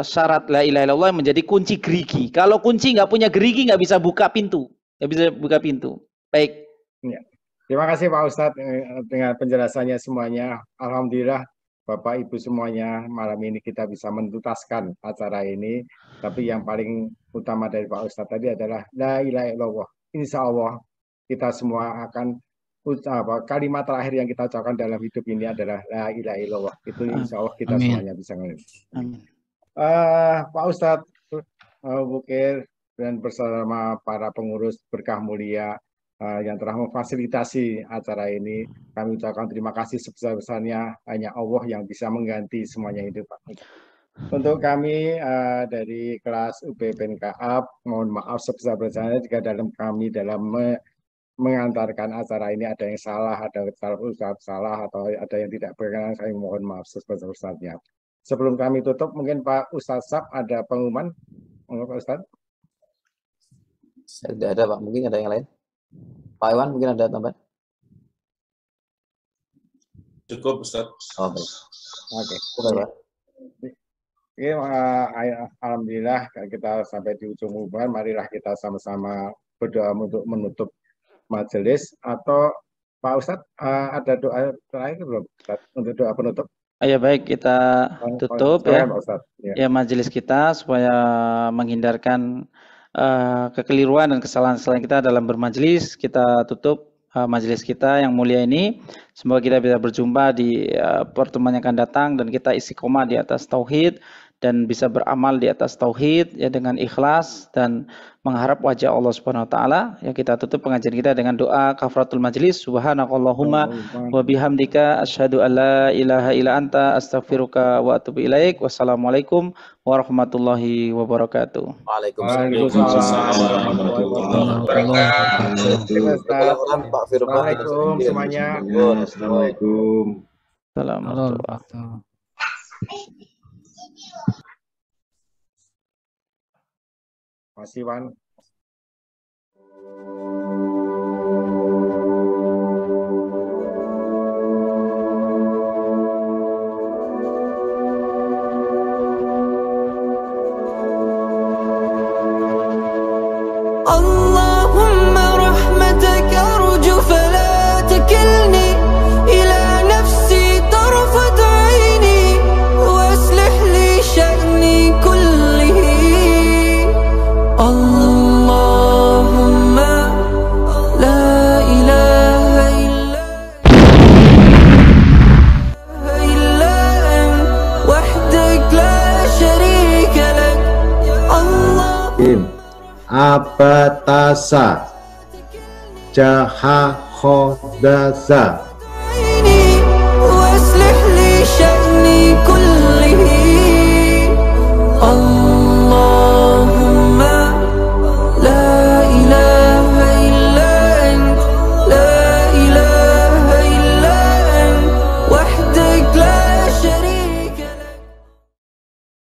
S2: syarat la ilaha illallah yang menjadi kunci gerigi. Kalau kunci nggak punya gerigi, nggak bisa buka pintu. Nggak bisa buka pintu. Baik.
S1: Ya. Terima kasih Pak Ustadz dengan penjelasannya semuanya. Alhamdulillah Bapak Ibu semuanya, malam ini kita bisa menuntaskan acara ini. Tapi yang paling utama dari Pak Ustadz tadi adalah la ilaha illallah. Insya Allah kita semua akan, kalimat terakhir yang kita ucapkan dalam hidup ini adalah la ilaha illallah. Itu insya Allah kita semuanya bisa mengerti. Pak Ustadz Bukir dan bersama para pengurus Berkah Mulia yang telah memfasilitasi acara ini, kami ucapkan terima kasih sebesar-besarnya. Hanya Allah yang bisa mengganti semuanya itu, Pak. Untuk kami dari kelas UB PNKAP, mohon maaf sebesar-besarnya jika dalam mengantarkan acara ini ada yang salah, ada ucap salah, atau ada yang tidak berkenan, saya mohon maaf sebesar-besarnya. Sebelum kami tutup, mungkin Pak Ustadz Sab ada pengumuman, Pak Ustadz?
S4: Tidak ada, Pak. Mungkin ada yang lain. Pak Iwan, mungkin ada tambahan?
S5: Cukup, Ustaz.
S4: Oh, baik.
S1: Oke.
S4: Pak.
S1: Alhamdulillah kita sampai di ujung hubungan. Marilah kita sama-sama berdoa untuk menutup majelis. Atau Pak Ustadz ada doa terakhir belum untuk doa penutup?
S2: Ya baik, kita tutup ya,
S1: Pak Ustadz.
S2: Ya majelis kita supaya menghindarkan kekeliruan dan kesalahan-kesalahan kita dalam bermajelis. Kita tutup majelis kita yang mulia ini. Semoga kita bisa berjumpa di pertemuan yang akan datang dan kita istiqomah di atas tauhid dan bisa beramal di atas tauhid ya, dengan ikhlas dan mengharap wajah Allah Subhanahu wa taala. Ya, kita tutup pengajian kita dengan doa kafaratul majlis. Subhanakallahumma wa bihamdika asyhadu an la ilaha illa anta astaghfiruka wa atubu ilaik. Wassalamualaikum warahmatullahi wabarakatuh.
S4: Waalaikumsalam warahmatullahi wabarakatuh.
S1: Assalamualaikum semuanya.
S4: Assalamualaikum.
S2: Assalamualaikum.
S1: Masih Wan.
S6: Allahumma rahmataka arju fala takilni ila nafsi tarfat aini waslih li sya'ni kullihi. Allahumma la ilaha illa ant wahdak la syarika lak. Allah
S7: abatasa jaha khodasa
S6: waslih li sya'ni kullihi.